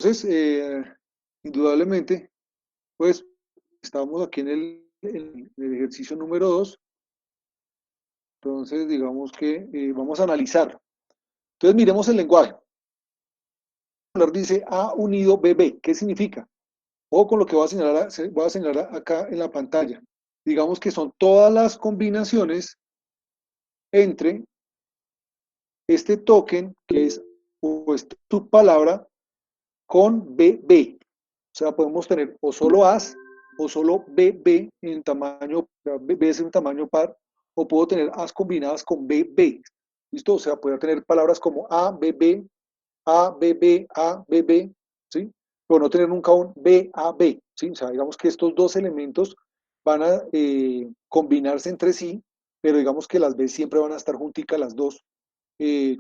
Entonces, indudablemente, pues estamos aquí en el ejercicio número 2. Entonces, digamos que vamos a analizar. Entonces, miremos el lenguaje. Dice A unido BB. ¿Qué significa? O con lo que voy a señalar acá en la pantalla. Digamos que son todas las combinaciones entre este token, que es o esta subpalabra, con BB. O sea, podemos tener o solo As o solo BB en tamaño, BB es un tamaño par, o puedo tener As combinadas con BB. ¿Listo? O sea, puedo tener palabras como A, BB, A, BB, A, BB, ¿sí? Pero no tener nunca un B, A, B, ¿sí? O sea, digamos que estos dos elementos van a combinarse entre sí, pero digamos que las B siempre van a estar junticas las dos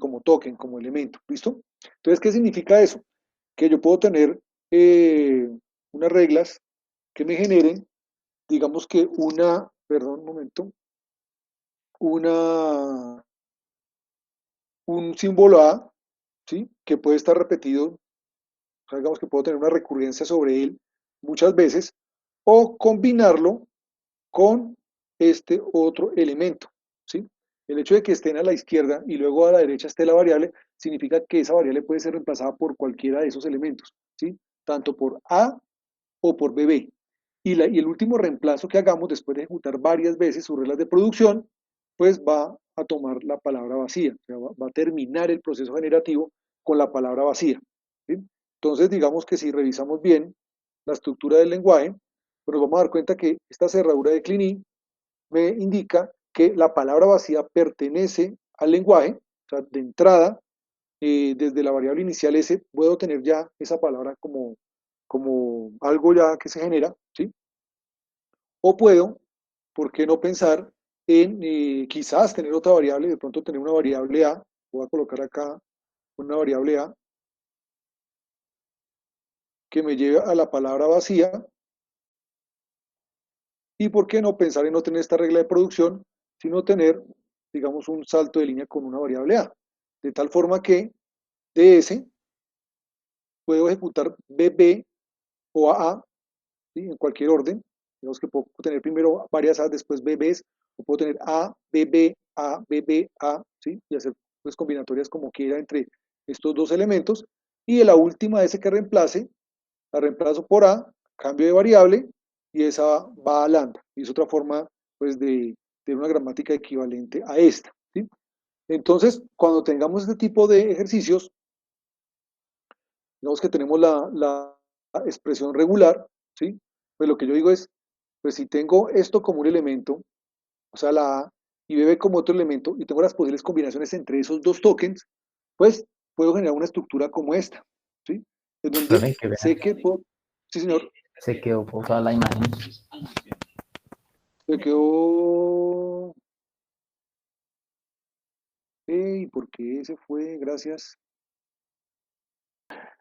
como token, como elemento, ¿listo? Entonces, ¿qué significa eso? Que yo puedo tener eh, unas reglas que me generen, digamos que perdón, un momento, una, un símbolo A, ¿sí? Que puede estar repetido, o sea, digamos que puedo tener una recurrencia sobre él muchas veces, o combinarlo con este otro elemento, ¿sí? El hecho de que estén a la izquierda y luego a la derecha esté la variable, significa que esa variable puede ser reemplazada por cualquiera de esos elementos, ¿sí? Tanto por A o por BB. Y el último reemplazo que hagamos después de ejecutar varias veces sus reglas de producción, pues va a tomar la palabra vacía, o sea, va a terminar el proceso generativo con la palabra vacía, ¿sí? Entonces, digamos que si revisamos bien la estructura del lenguaje, pues nos vamos a dar cuenta que esta cerradura de Clini me indica que la palabra vacía pertenece al lenguaje, o sea, de entrada, desde la variable inicial S, puedo tener ya esa palabra como algo ya que se genera, ¿sí? O puedo, ¿por qué no pensar en quizás tener otra variable, de pronto tener una variable A, voy a colocar acá una variable A, que me lleve a la palabra vacía, y por qué no pensar en no tener esta regla de producción, sino tener, digamos, un salto de línea con una variable A, de tal forma que de S puedo ejecutar BB o AA, ¿sí? En cualquier orden. Digamos que puedo tener primero varias A, después BBs, o puedo tener A, BB, A, BB, A, ¿sí? Y hacer pues, combinatorias como quiera entre estos dos elementos. Y de la última S que reemplace, la reemplazo por A, cambio de variable, y esa va a lambda. Y es otra forma pues, de una gramática equivalente a esta, ¿sí? Entonces, cuando tengamos este tipo de ejercicios, digamos que tenemos la expresión regular, ¿sí? Pues lo que yo digo es, pues si tengo esto como un elemento, o sea, la A, y BB como otro elemento, y tengo las posibles combinaciones entre esos dos tokens, pues puedo generar una estructura como esta, ¿sí? En donde Profe, qué pena. sé que puedo, sí señor, Se quedó pausada la imagen. se quedó, ¿por qué se fue? Gracias.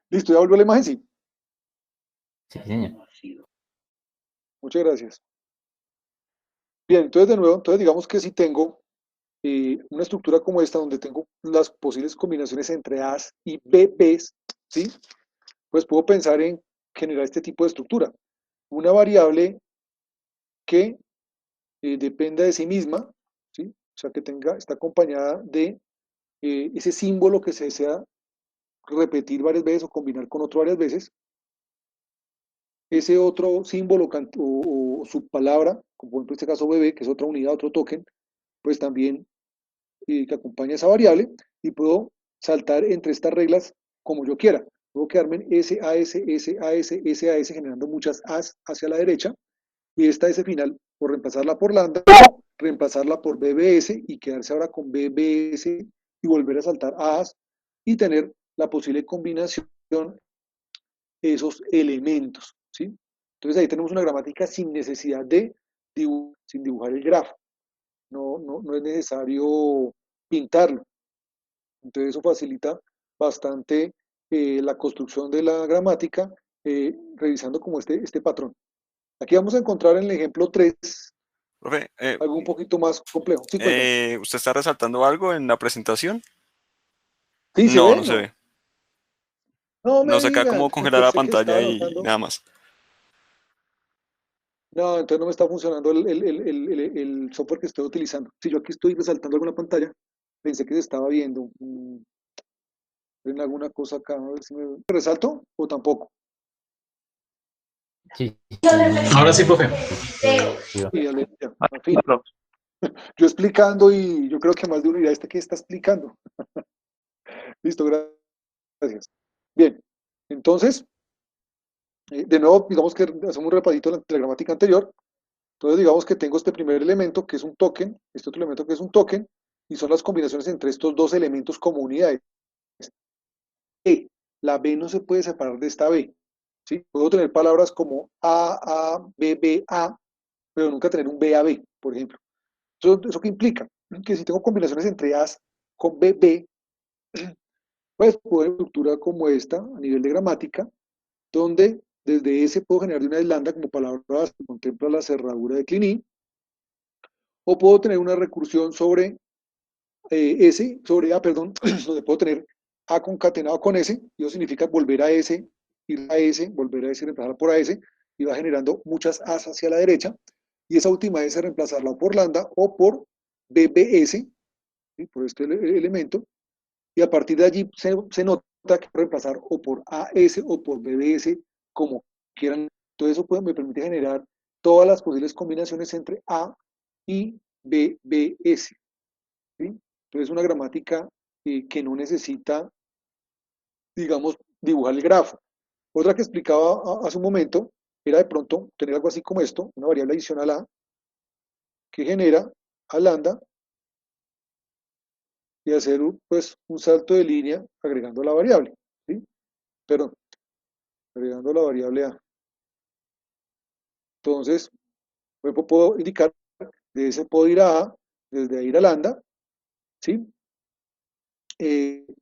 Listo, ya volvió la imagen, sí. Sí, señor. Muchas gracias. Bien, entonces de nuevo, entonces digamos que si tengo una estructura como esta, donde tengo las posibles combinaciones entre A's y BB's, ¿sí? Pues puedo pensar en generar este tipo de estructura. Una variable que dependa de sí misma, ¿sí? O sea, que está acompañada de ese símbolo que se desea repetir varias veces o combinar con otro varias veces, ese otro símbolo o subpalabra, como por ejemplo en este caso BB, que es otra unidad, otro token, pues también que acompaña esa variable, y puedo saltar entre estas reglas como yo quiera. Puedo quedarme en S, A, S, S, A, S, S, A, S, generando muchas As hacia la derecha, y esta S final, por reemplazarla por lambda, reemplazarla por BBS y quedarse ahora con BBS y volver a saltar a As y tener la posible combinación de esos elementos, ¿sí? Entonces ahí tenemos una gramática sin necesidad de sin dibujar el grafo. No es necesario pintarlo. Entonces eso facilita bastante la construcción de la gramática revisando como este patrón. Aquí vamos a encontrar en el ejemplo 3 Profe, algo un poquito más complejo. Sí, cuéntame. ¿usted está resaltando algo en la presentación? Sí, ¿se No, ve? no se No. ve. No No me saca diga, como congelar la pensé que estaba pantalla y anotando. nada más. No, entonces no me está funcionando el software que estoy utilizando. Si yo aquí estoy resaltando alguna pantalla, pensé que se estaba viendo en alguna cosa acá. A ver si me resalto o tampoco. Sí, Ahora sí, profe. Y dale, ya, Ah, al fin. claro. Yo explicando y yo creo que más de uno dirá, ¿este qué está explicando? Listo, gracias. Bien, entonces, de nuevo, digamos que hacemos un repadito de la gramática anterior. Entonces, digamos que tengo este primer elemento que es un token, este otro elemento que es un token, y son las combinaciones entre estos dos elementos como unidades. E, la B no se puede separar de esta B. ¿Sí? Puedo tener palabras como A, B, B, A, pero nunca tener un B, A, B, por ejemplo. ¿Eso qué implica? Que si tengo combinaciones entre A con B, B, pues puedo tener una estructura como esta a nivel de gramática, donde desde S puedo generar de una lambda como palabras que contempla la cerradura de Clini, o puedo tener una recursión sobre S, sobre A, perdón, donde puedo tener A concatenado con S, y eso significa volver a S, ir a S, volver a S, reemplazar por a S, y va generando muchas A's hacia la derecha, y esa última S reemplazarla por lambda o por BBS, ¿sí? Por este elemento, y a partir de allí se nota que puedo reemplazar o por AS o por BBS, como quieran. Entonces eso me permite generar todas las posibles combinaciones entre A y BBS. ¿Sí? Entonces una gramática que no necesita, digamos, dibujar el grafo. Otra que explicaba hace un momento era de pronto tener algo así como esto, una variable adicional A, que genera a lambda y hacer pues, un salto de línea agregando la variable. ¿Sí? Perdón, agregando la variable A. Entonces, puedo indicar, de ese puedo ir a A, desde ahí ir a lambda, ¿sí?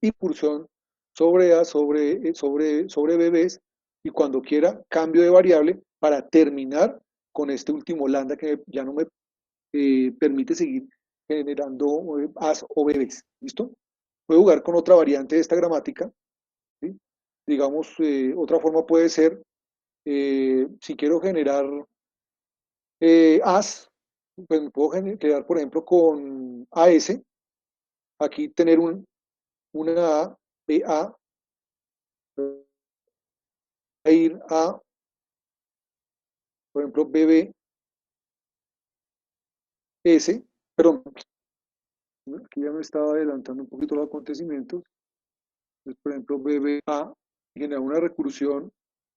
Incursión sobre A, sobre bebés, y cuando quiera cambio de variable para terminar con este último lambda que ya no me permite seguir generando A's o bebés. ¿Listo? Puedo jugar con otra variante de esta gramática. ¿Sí? Digamos, otra forma puede ser, si quiero generar A's, pues me puedo crear, por ejemplo, con AS, aquí tener una A, BA, ir a, por ejemplo, BBS, perdón, aquí ya me estaba adelantando un poquito los acontecimientos. Entonces, por ejemplo, BBA genera una recursión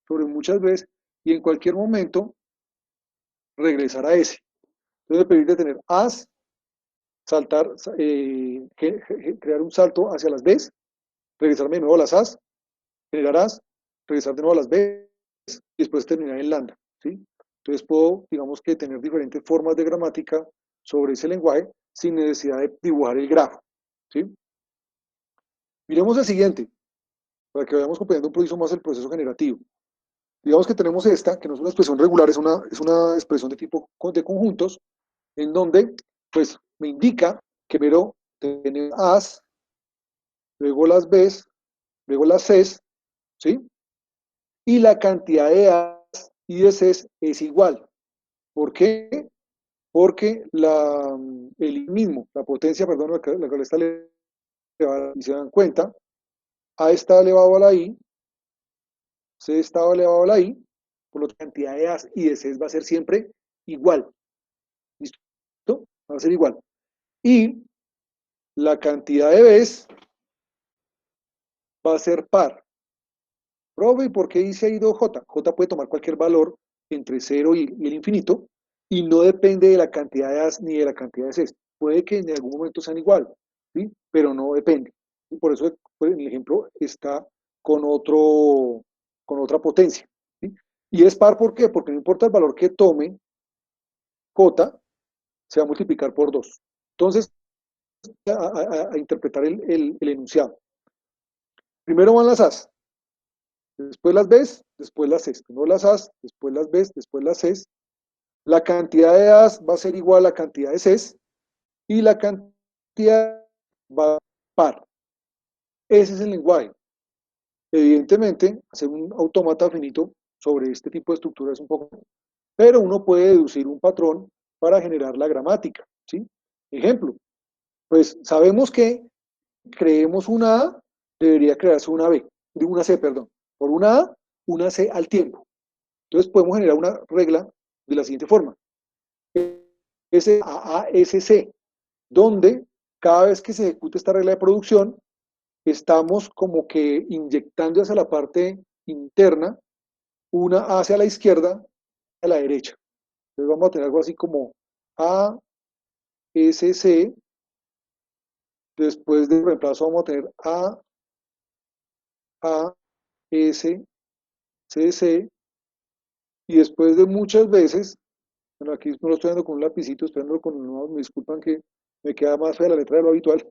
sobre muchas veces y en cualquier momento regresar a S. Entonces me permite tener As, saltar, crear un salto hacia las Bs, regresarme de nuevo a las As, generar As, regresar de nuevo a las Bs y después terminar en lambda. ¿Sí? Entonces puedo, digamos que tener diferentes formas de gramática sobre ese lenguaje sin necesidad de dibujar el grafo. ¿Sí? Miremos el siguiente, para que vayamos comprendiendo un poquito más el proceso generativo. Digamos que tenemos esta, que no es una expresión regular, es una expresión de tipo de conjuntos, en donde pues me indica que primero tenemos As, luego las Bs, luego las Cs, ¿sí? Y la cantidad de As y de Cs es igual. ¿Por qué? Porque el mismo, la potencia, perdón, la cual está elevada, y se dan cuenta, A está elevado a la I, C está elevado a la I, por lo tanto, la cantidad de A's y de C's va a ser siempre igual. ¿Listo? Va a ser igual. Y la cantidad de B's va a ser par. Profe, ¿y por qué dice ahí 2J? J puede tomar cualquier valor entre 0 y el infinito y no depende de la cantidad de A's ni de la cantidad de C's. Puede que en algún momento sean igual, ¿sí? Pero no depende. Y por eso pues, en el ejemplo está con otra potencia. ¿Sí? Y es par, ¿por qué? Porque no importa el valor que tome J, se va a multiplicar por 2. Entonces, a interpretar el enunciado. Primero van las A's, después las B's, después las C's. Primero las A's, después las B's, después las C's. La cantidad de A's va a ser igual a la cantidad de C's y la cantidad va a par. Ese es el lenguaje. Evidentemente, hacer un autómata finito sobre este tipo de estructura es un poco, pero uno puede deducir un patrón para generar la gramática, ¿sí? Ejemplo, pues sabemos que creemos una A, debería crearse una B, de una C, perdón, por una C al tiempo. Entonces podemos generar una regla de la siguiente forma. SAASC, donde cada vez que se ejecute esta regla de producción, estamos como que inyectando hacia la parte interna una A hacia la izquierda, a la derecha. Entonces vamos a tener algo así como ASC, después del reemplazo vamos a tener AASCC, y después de muchas veces, bueno, aquí no lo estoy dando con un lapicito, estoy dando con no, me disculpan que me queda más fea la letra de lo habitual,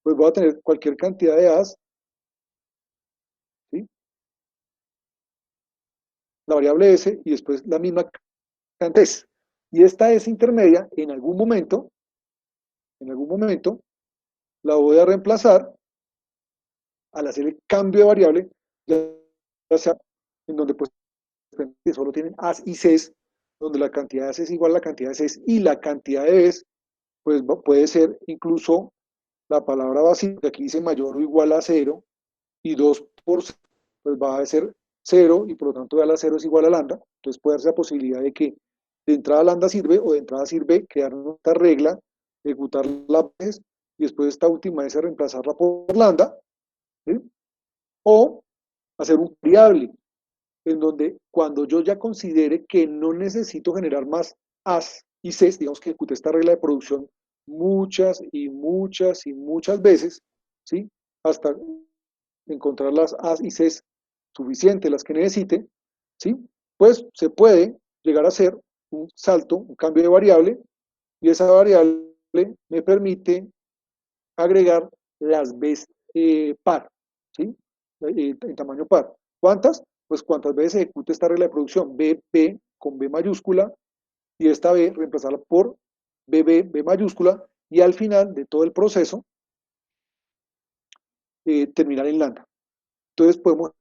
pues voy a tener cualquier cantidad de A's, ¿sí? La variable S y después la misma cantidad S. Y esta S intermedia, en algún momento, la voy a reemplazar al hacer el cambio de variable, ya sea en donde pues solo tienen A's y C's, donde la cantidad de A's es igual a la cantidad de C's y la cantidad de B's, pues puede ser incluso la palabra vacía, que aquí dice mayor o igual a 0, y 2 por 0, pues va a ser 0, y por lo tanto ya la 0 es igual a lambda. Entonces puede darse la posibilidad de que de entrada lambda sirve o de entrada sirve crear esta regla, ejecutar la vez y después esta última es reemplazarla por lambda, ¿sí? O hacer un variable en donde cuando yo ya considere que no necesito generar más A's y C's, digamos que ejecute esta regla de producción muchas y muchas y muchas veces, ¿sí? Hasta encontrar las A's y C's suficientes, las que necesite, ¿sí? Pues se puede llegar a hacer un salto, un cambio de variable, y esa variable me permite agregar las B's par, ¿sí? En tamaño par. ¿Cuántas? Pues cuántas veces se ejecute esta regla de producción, B con B mayúscula, y esta B reemplazarla por B mayúscula, y al final de todo el proceso terminar en lambda. Entonces podemos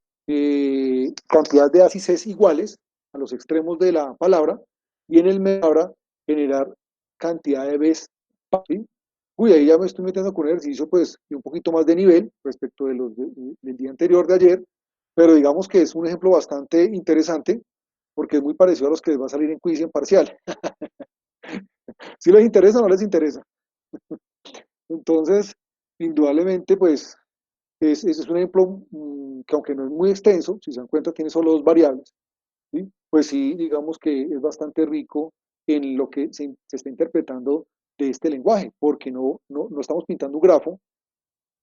cantidad de A's y C's iguales a los extremos de la palabra, y en el medio palabra generar cantidad de B's, ¿sí? Uy, ahí ya me estoy metiendo con un ejercicio pues de un poquito más de nivel respecto del día anterior de ayer, pero digamos que es un ejemplo bastante interesante porque es muy parecido a los que les va a salir en quiz y en parcial. Si les interesa o no les interesa. Entonces, indudablemente, pues ese es un ejemplo que aunque no es muy extenso, si se dan cuenta tiene solo dos variables, ¿sí? Pues sí, digamos que es bastante rico en lo que se está interpretando de este lenguaje, porque no estamos pintando un grafo,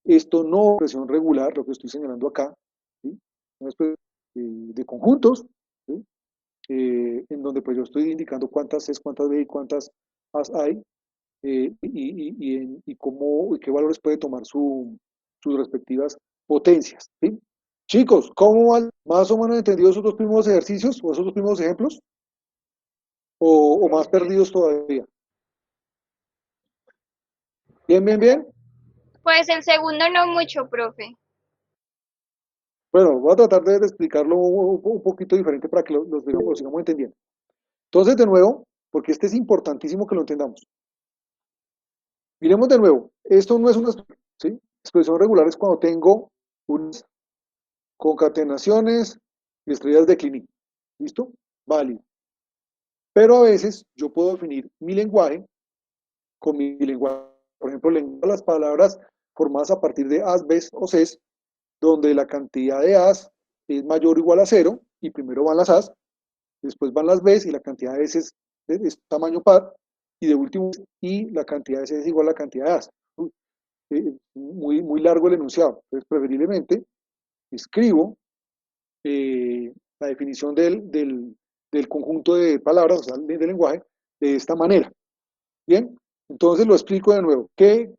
esto no es expresión regular, lo que estoy señalando acá, ¿sí? Una especie de conjuntos, ¿sí? En donde pues yo estoy indicando cuántas es, cuántas B y cuántas As hay, cómo, y qué valores puede tomar sus respectivas potencias, ¿sí? Chicos, ¿cómo van? ¿Más o menos entendido esos dos primeros ejercicios o esos dos primeros ejemplos? ¿O más perdidos todavía? Bien, bien, bien. Pues el segundo no mucho, profe. Bueno, voy a tratar de explicarlo un poquito diferente para que lo sigamos entendiendo. Entonces, de nuevo, porque este es importantísimo que lo entendamos. Miremos de nuevo, esto no es una, ¿sí? Expresión regular es cuando tengo unas concatenaciones y estrellas de Clini. ¿Listo? Válido. Pero a veces yo puedo definir mi lenguaje con mi lenguaje. Por ejemplo, las palabras formadas a partir de as, bes o ses, donde la cantidad de as es mayor o igual a cero, y primero van las as, después van las bes y la cantidad de veces es tamaño par, y de último, y la cantidad de ses es igual a la cantidad de as. Muy, muy largo el enunciado. Entonces, preferiblemente, escribo la definición del conjunto de palabras, o sea, del lenguaje, de esta manera. Bien, entonces lo explico de nuevo. ¿Qué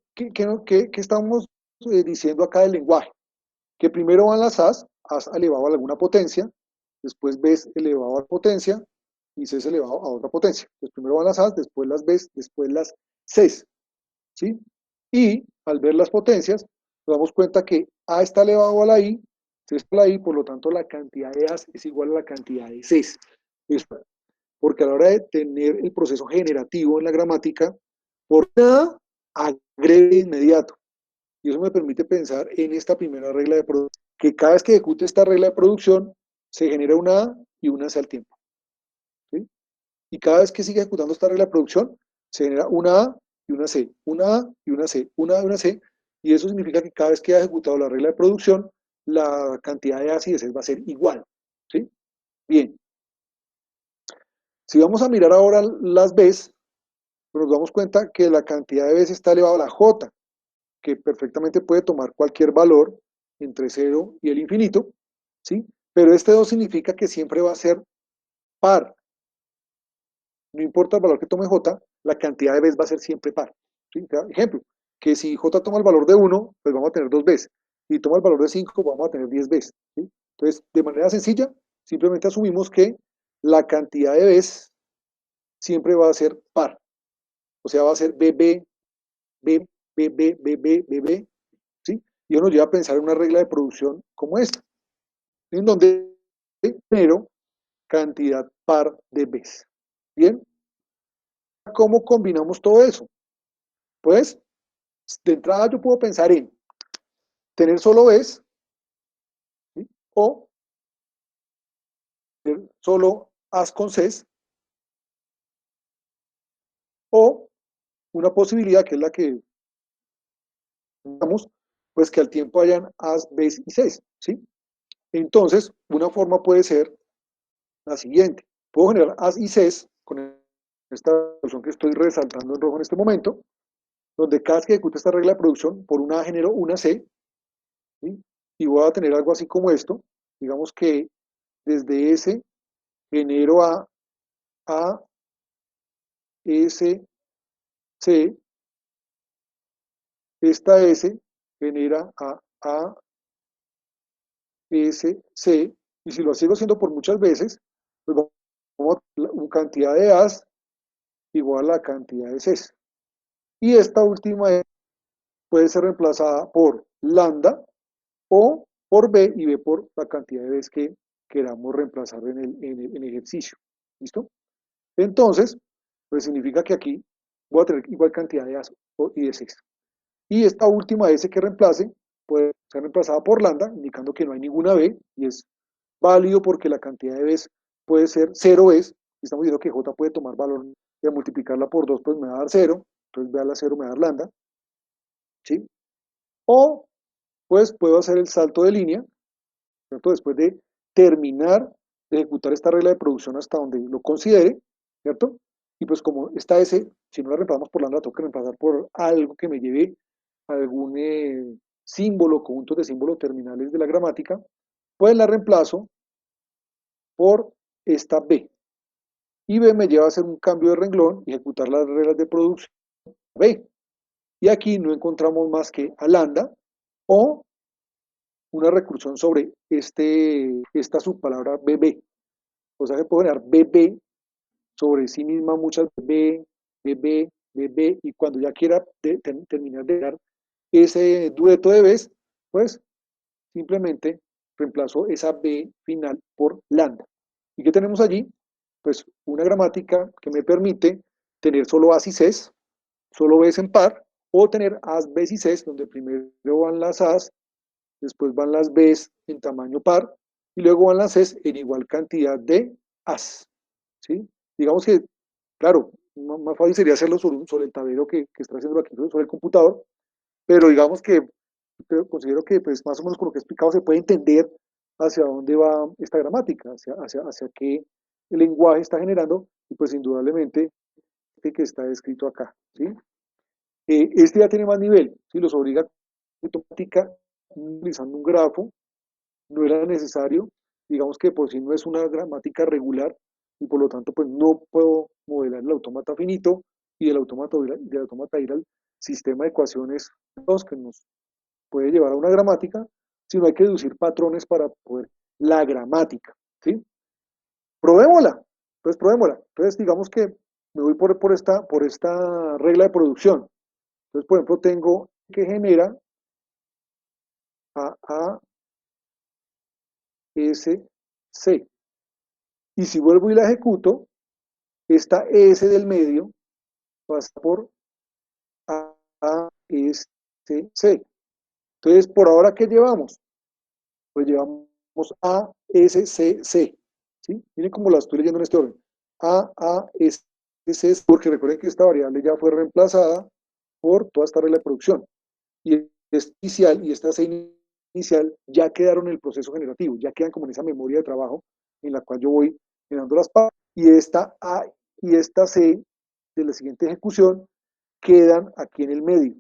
estamos diciendo acá del lenguaje? Que primero van las as elevado a alguna potencia, después bes elevado a potencia, y ces elevado a otra potencia. Entonces primero van las as, después las bes, después las ces, ¿sí? Y al ver las potencias, nos damos cuenta que a está elevado a la i, Está la I, por lo tanto la cantidad de A's es igual a la cantidad de C's. Porque a la hora de tener el proceso generativo en la gramática, por nada agrede de inmediato. Y eso me permite pensar en esta primera regla de producción, que cada vez que ejecute esta regla de producción, se genera una A y una C al tiempo. ¿Sí? Y cada vez que sigue ejecutando esta regla de producción, se genera una A y una C, una A y una C, una A y una C, y eso significa que cada vez que haya ejecutado la regla de producción, la cantidad de A's y de C's va a ser igual. ¿Sí? Bien. Si vamos a mirar ahora las B's, pues nos damos cuenta que la cantidad de B's está elevada a la J, que perfectamente puede tomar cualquier valor entre 0 y el infinito, ¿sí? Pero este 2 significa que siempre va a ser par. No importa el valor que tome J, la cantidad de B's va a ser siempre par. ¿Sí? Ejemplo, que si J toma el valor de 1, pues vamos a tener 2 B's. Si toma el valor de 5, vamos a tener 10 B's. ¿Sí? Entonces, de manera sencilla, simplemente asumimos que la cantidad de B's siempre va a ser par. O sea, va a ser BB, B, BB, BB, BB, ¿sí? Y eso nos lleva a pensar en una regla de producción como esta, en donde genero cantidad par de B's. ¿Bien? ¿Cómo combinamos todo eso? Pues, de entrada yo puedo pensar en tener solo B's, ¿sí? O tener solo A's con C's, o una posibilidad que es la que digamos, pues que al tiempo hayan A's, B's y C's, ¿sí? Entonces, una forma puede ser la siguiente. Puedo generar A's y C's con esta solución que estoy resaltando en rojo en este momento, donde cada vez que ejecute esta regla de producción, por una A genero una C, ¿sí? Y voy a tener algo así como esto. Digamos que desde S genero A, S, C, esta S genera A, S, C, y si lo sigo haciendo por muchas veces, pues vamos a una cantidad de A's igual a la cantidad de C's. Y esta última puede ser reemplazada por lambda o por B y B por la cantidad de B's que queramos reemplazar en el ejercicio. ¿Listo? Entonces, pues significa que aquí voy a tener igual cantidad de A's y de C's. Y esta última S que reemplace puede ser reemplazada por lambda, indicando que no hay ninguna B, y es válido porque la cantidad de B's puede ser 0 B's, y estamos diciendo que J puede tomar valor y al multiplicarla por 2 pues me va a dar 0, entonces B a la 0 me va a dar lambda, ¿sí? O pues puedo hacer el salto de línea, ¿cierto? Después de terminar de ejecutar esta regla de producción hasta donde lo considere, ¿cierto? Y pues como esta S, si no la reemplazamos por lambda, tengo que reemplazar por algo que me lleve a algún símbolo, conjunto de símbolos terminales de la gramática, pues la reemplazo por esta B. Y B me lleva a hacer un cambio de renglón y ejecutar las reglas de producción B. Y aquí no encontramos más que a lambda o una recursión sobre esta subpalabra BB. O sea que puedo generar BB sobre sí misma muchas BB, BB, BB, y cuando ya quiera terminar de dar ese dueto de B's, pues simplemente reemplazo esa B final por lambda. ¿Y qué tenemos allí? Pues una gramática que me permite tener solo A's y C's, solo B's en par, o tener A's, B's y C's, donde primero van las A's, después van las B's en tamaño par, y luego van las C's en igual cantidad de A's. ¿Sí? Digamos que, claro, más fácil sería hacerlo sobre el tablero que está haciendo aquí, sobre el computador, pero digamos que considero que pues, más o menos con lo que he explicado se puede entender hacia dónde va esta gramática, hacia qué lenguaje está generando, y pues indudablemente este que está escrito acá. ¿Sí? Este ya tiene más nivel, ¿sí? Los obliga a automática utilizando un grafo, no era necesario, digamos que por si no es una gramática regular, y por lo tanto pues no puedo modelar el autómata finito, y del autómata ir al sistema de ecuaciones 2 que nos puede llevar a una gramática, sino hay que deducir patrones para poder la gramática, ¿sí? Probémosla, probémosla. Entonces digamos que me voy por esta regla de producción. Entonces, por ejemplo, tengo que genera a S, C. Y si vuelvo y la ejecuto, esta S del medio pasa por A, S, C. Entonces, por ahora, ¿qué llevamos? Pues llevamos A, S, C, C. ¿Sí? Miren cómo la estoy leyendo en este orden. A, S, C, porque recuerden que esta variable ya fue reemplazada por toda esta regla de producción. Y esta inicial y esta C inicial ya quedaron en el proceso generativo, ya quedan como en esa memoria de trabajo en la cual yo voy generando las partes. Y esta A y esta C de la siguiente ejecución quedan aquí en el medio,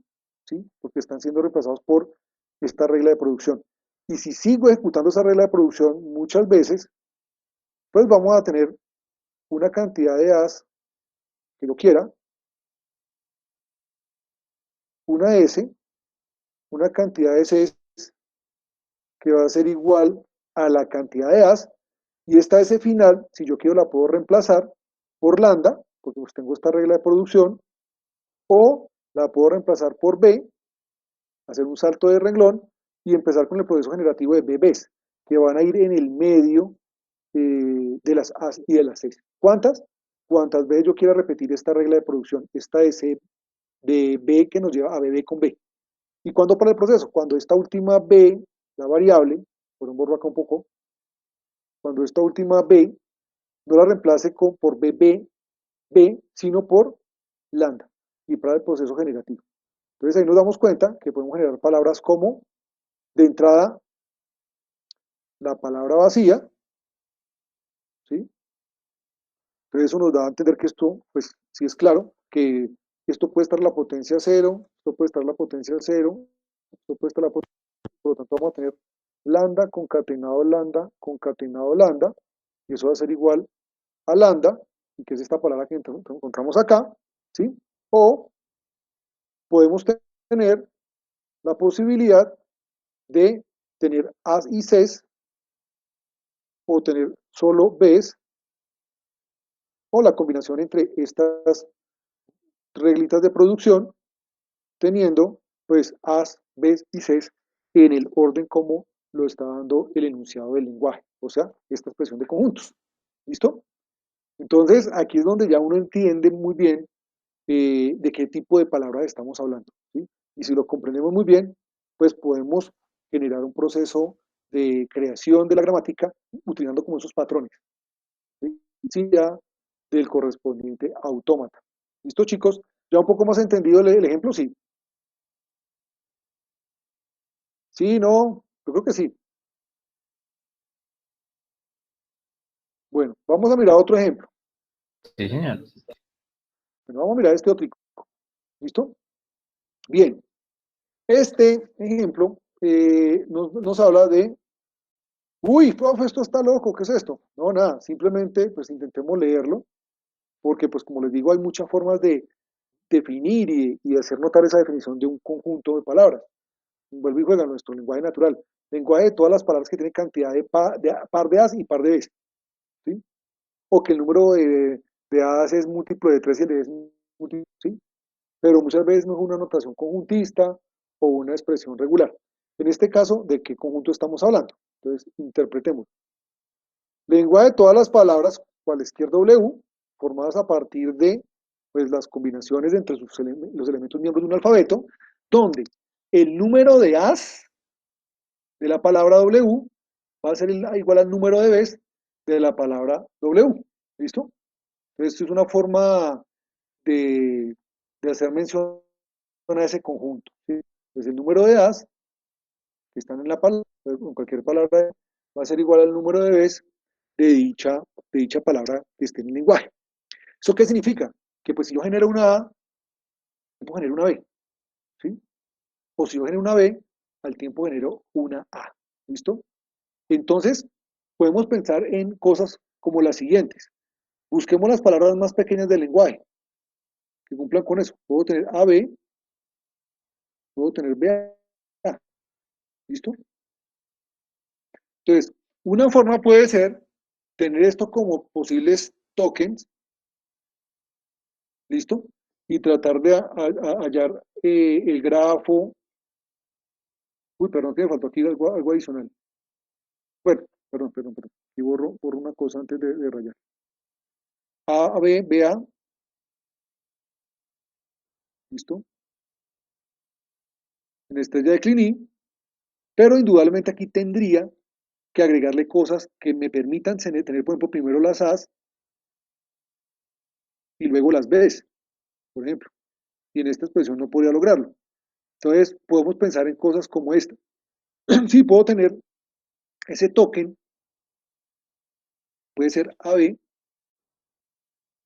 ¿sí? Porque están siendo reemplazados por esta regla de producción. Y si sigo ejecutando esa regla de producción muchas veces, pues vamos a tener una cantidad de A's que lo quiera, una S, una cantidad de C's que va a ser igual a la cantidad de A's, y esta S final, si yo quiero, la puedo reemplazar por lambda, porque pues tengo esta regla de producción, o la puedo reemplazar por B, hacer un salto de renglón y empezar con el proceso generativo de BBs, que van a ir en el medio de las A's y de las C's. ¿Cuántas? Cuantas veces yo quiera repetir esta regla de producción, esta S de B que nos lleva a BB con B. ¿Y cuándo para el proceso? Cuando esta última B, la variable, por un borro acá un poco, cuando esta última B no la reemplace por BB, B, sino por lambda, y para el proceso generativo. Entonces ahí nos damos cuenta que podemos generar palabras como, de entrada, la palabra vacía, ¿sí? Entonces eso nos da a entender que esto, pues sí es claro, que esto puede estar la potencia 0, esto puede estar la potencia 0, esto puede estar la potencia, por lo tanto vamos a tener lambda, concatenado lambda, y eso va a ser igual a lambda, y que es esta palabra que encontramos acá, ¿sí? O podemos tener la posibilidad de tener A's y C's, o tener solo B's, o la combinación entre estas reglitas de producción, teniendo pues A's, B's y C's en el orden como lo está dando el enunciado del lenguaje, o sea, esta expresión de conjuntos. ¿Listo? Entonces, aquí es donde ya uno entiende muy bien de qué tipo de palabras estamos hablando, ¿sí? Y si lo comprendemos muy bien, pues podemos generar un proceso de creación de la gramática utilizando como esos patrones, ¿sí? Sí, ya del correspondiente autómata. ¿Listo, chicos? ¿Ya un poco más entendido el ejemplo? Sí. Sí, no, yo creo que sí. Bueno, vamos a mirar otro ejemplo. Sí, señor. Bueno, vamos a mirar este otro. ¿Listo? Bien. Este ejemplo nos habla de, uy, profe, esto está loco, ¿qué es esto? No, nada, simplemente pues intentemos leerlo, porque pues como les digo, hay muchas formas de definir y hacer notar esa definición de un conjunto de palabras. Vuelvo y juega nuestro lenguaje natural. Lenguaje de todas las palabras que tienen cantidad de, par de as y par de bs, ¿sí? O que el número de as es múltiplo de 3 y el de b es múltiplo, ¿sí? Pero muchas veces no es una notación conjuntista o una expresión regular. En este caso, ¿de qué conjunto estamos hablando? Entonces, interpretemos. Lenguaje de todas las palabras, cualesquier W, formadas a partir de pues, las combinaciones entre los elementos miembros de un alfabeto, donde el número de As de la palabra W va a ser igual al número de Bs de la palabra W. ¿Listo? Entonces, esto es una forma de hacer mención a ese conjunto, ¿sí? Pues el número de As que están en la palabra, en cualquier palabra, va a ser igual al número de Bs de dicha palabra que esté en el lenguaje. ¿Eso qué significa? Que pues si yo genero una A, tiempo genero una B, ¿sí? O si yo genero una B, al tiempo genero una A, ¿listo? Entonces, podemos pensar en cosas como las siguientes. Busquemos las palabras más pequeñas del lenguaje, que cumplan con eso. Puedo tener AB, puedo tener BA, ¿listo? Entonces, una forma puede ser tener esto como posibles tokens, ¿listo? Y tratar de hallar el grafo. Uy, perdón, que me faltó aquí algo adicional. Bueno, perdón. Y borro una cosa antes de rayar. A, B, B, A, ¿listo? En este ya decliné, pero indudablemente aquí tendría que agregarle cosas que me permitan tener, por ejemplo, primero las A's y luego las B's, por ejemplo. Y en esta expresión no podría lograrlo. Entonces, podemos pensar en cosas como esta. Sí, puedo tener ese token, puede ser AB,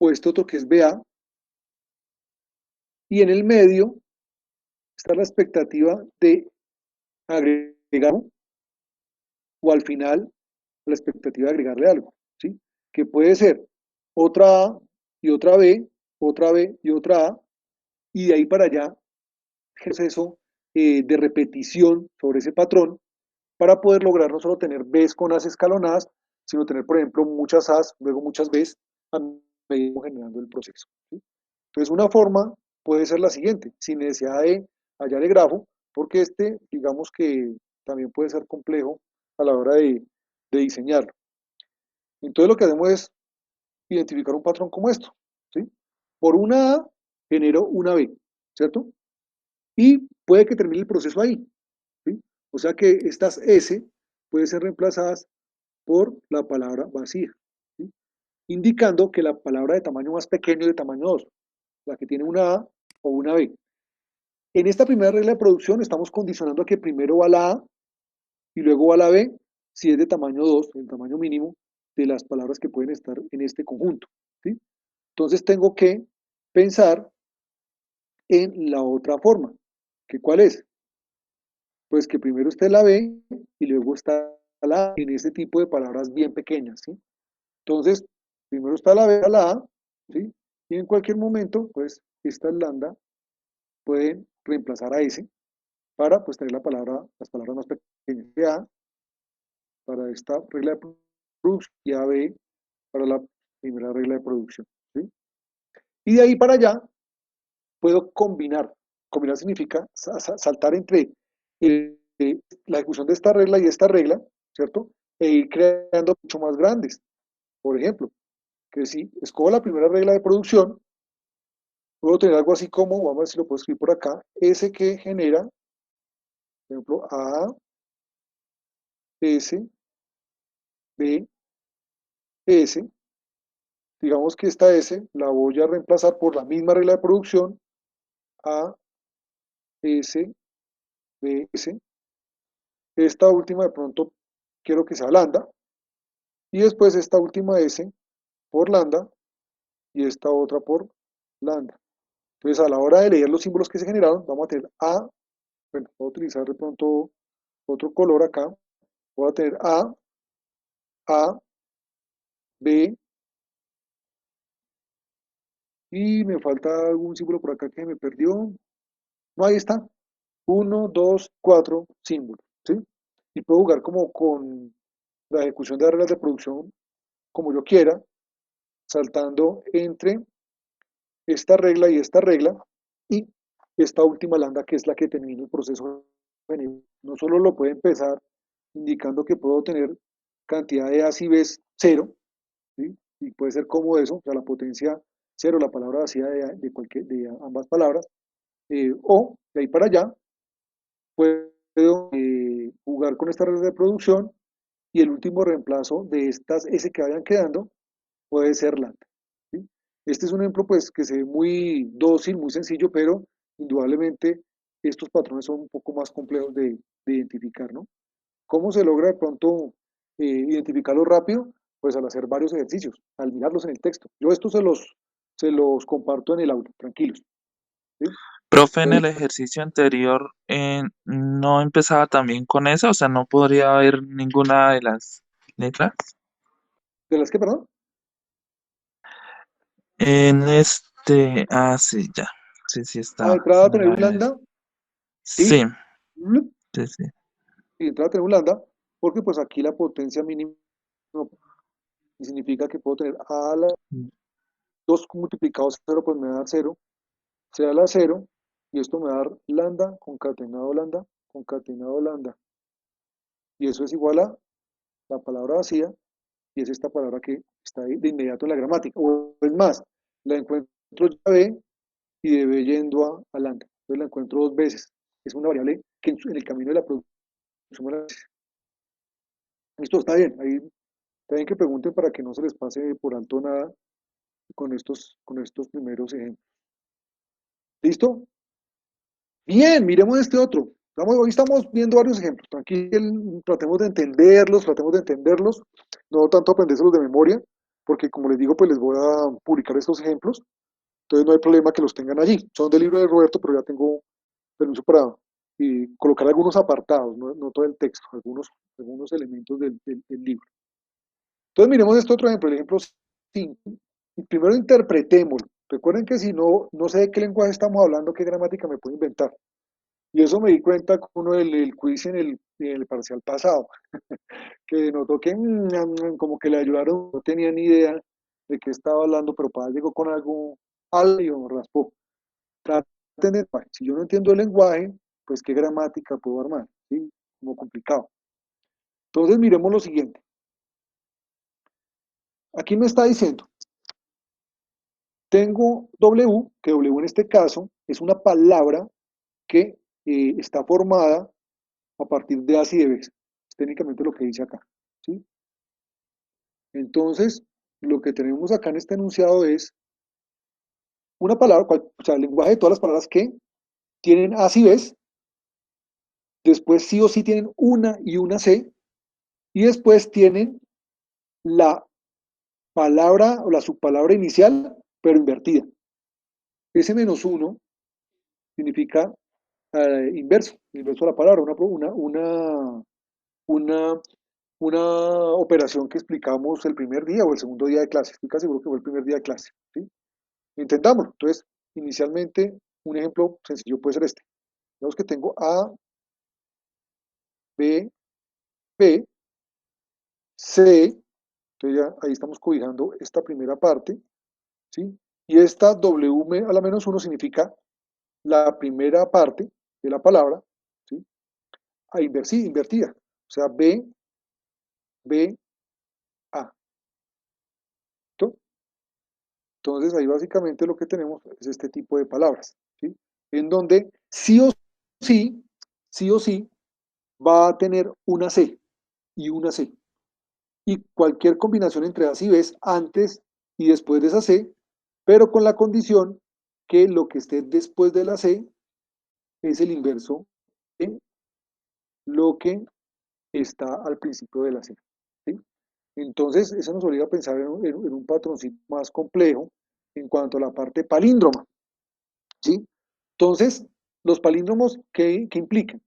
o este otro que es BA, y en el medio está la expectativa de agregar, o al final la expectativa de agregarle algo, ¿sí? Que puede ser otra A y otra B, otra B y otra A, y de ahí para allá, proceso de repetición sobre ese patrón para poder lograr no solo tener Bs con As escalonadas, sino tener, por ejemplo, muchas As, luego muchas Bs, a medida que generando el proceso, ¿sí? Entonces, una forma puede ser la siguiente, sin necesidad de hallar el grafo, porque este, digamos que también puede ser complejo a la hora de diseñarlo. Entonces, lo que hacemos es identificar un patrón como esto, ¿sí? Por una A genero una B, ¿cierto? Y puede que termine el proceso ahí, ¿sí? O sea que estas S pueden ser reemplazadas por la palabra vacía, ¿sí? Indicando que la palabra de tamaño más pequeño de tamaño 2, la que tiene una A o una B. En esta primera regla de producción estamos condicionando a que primero va la A y luego va la B, si es de tamaño 2, el tamaño mínimo de las palabras que pueden estar en este conjunto, ¿sí? Entonces tengo que pensar en la otra forma, que ¿cuál es? Pues que primero esté la B y luego está la A en este tipo de palabras bien pequeñas, ¿sí? Entonces, primero está la B, la A, ¿sí? Y en cualquier momento, pues, estas lambda pueden reemplazar a S para, pues, tener las palabras más pequeñas de A para esta regla de producción y AB para la primera regla de producción, ¿sí? Y de ahí para allá puedo combinar. Combinar significa saltar entre la ejecución de esta regla y esta regla, ¿cierto? E ir creando mucho más grandes. Por ejemplo, que si escojo la primera regla de producción, puedo tener algo así como, vamos a ver si lo puedo escribir por acá, S que genera, por ejemplo, A, S, B, S. Digamos que esta S la voy a reemplazar por la misma regla de producción, A, S, B, S. Esta última de pronto quiero que sea lambda, y después esta última S por lambda y esta otra por lambda. Entonces, a la hora de leer los símbolos que se generaron, vamos a tener A, bueno, voy a utilizar de pronto otro color acá, voy a tener A, B, y me falta algún símbolo por acá que me perdió. No, ahí está. Uno, dos, cuatro símbolos, ¿sí? Y puedo jugar como con la ejecución de reglas de producción como yo quiera, saltando entre esta regla y esta regla, y esta última lambda que es la que termina el proceso. No solo lo puede empezar indicando que puedo tener cantidad de A's y B's cero, ¿sí? Y puede ser como eso, o sea, la potencia cero, la palabra vacía de ambas palabras, o de ahí para allá puedo jugar con esta regla de producción y el último reemplazo de estas S que vayan quedando puede ser lambda, ¿sí? Este es un ejemplo pues que se ve muy dócil, muy sencillo, pero indudablemente estos patrones son un poco más complejos de identificar, ¿no? ¿Cómo se logra de pronto identificarlo rápido? Pues al hacer varios ejercicios, al mirarlos en el texto. Yo esto se los comparto en el aula, tranquilos, ¿sí? Profe, en el Entonces, ejercicio anterior no empezaba también con eso, o sea, no podría haber ninguna de las letras. ¿de las que, perdón? Sí, ya. Sí, sí Ah, de está. entrada Sí a me tener lo un había dicho. lambda, Sí, ¿sí? sí, sí. Y de entrada a tener un lambda, porque pues aquí la potencia mínima significa que puedo tener a la 2 multiplicado 0, pues me va a dar 0, sea la 0, y esto me va a dar lambda, concatenado lambda, y eso es igual a la palabra vacía, y es esta palabra que está ahí de inmediato en la gramática. O es más, la encuentro ya B y de B yendo a lambda. Entonces la encuentro dos veces. Es una variable que en el camino de la producción. Esto está bien, ahí está bien que pregunten para que no se les pase por alto nada con estos primeros ejemplos. ¿Listo? Bien, miremos este otro. Hoy estamos viendo varios ejemplos. Aquí tratemos de entenderlos, no tanto aprendérselos de memoria, porque como les digo, pues les voy a publicar estos ejemplos, entonces no hay problema que los tengan allí. Son del libro de Roberto, pero ya tengo permiso para colocar algunos apartados, no todo el texto, algunos elementos del libro. Entonces miremos este otro ejemplo, el ejemplo 5, y primero interpretémoslo. Recuerden que si no sé de qué lenguaje estamos hablando, qué gramática me puedo inventar. Y eso me di cuenta con uno del quiz en el parcial pasado, que notó que como que le ayudaron, no tenía ni idea de qué estaba hablando, pero para llegó con algo y me raspó. Traten de, si yo no entiendo el lenguaje, pues qué gramática puedo armar, ¿sí? Como complicado. Entonces miremos lo siguiente. Aquí me está diciendo, tengo W, que W en este caso es una palabra que está formada a partir de A y de B. Es técnicamente lo que dice acá, ¿sí? Entonces, lo que tenemos acá en este enunciado es una palabra, o sea, el lenguaje de todas las palabras que tienen A y B, después sí o sí tienen una y una C, y después tienen la palabra o la subpalabra inicial, pero invertida. Ese menos uno significa inverso de la palabra, una, una operación que explicamos el primer día o el segundo día de clase. Estoy casi seguro que fue el primer día de clase, ¿sí? Intentámoslo. Entonces, inicialmente, un ejemplo sencillo puede ser este. Vemos que tengo A, B, B, C, entonces ya ahí estamos cobijando esta primera parte, ¿sí? Y esta W a la menos 1 significa la primera parte de la palabra, ¿sí? A invertida, o sea, B, B, A. ¿Listo? Entonces ahí básicamente lo que tenemos es este tipo de palabras, ¿sí? En donde sí, sí o sí, va a tener una C y una C. Y cualquier combinación entre A y B antes y después de esa C, pero con la condición que lo que esté después de la C es el inverso de lo que está al principio de la C, ¿sí? Entonces, eso nos obliga a pensar en un patroncito más complejo en cuanto a la parte palíndroma, ¿sí? Entonces, los palíndromos, ¿qué implican?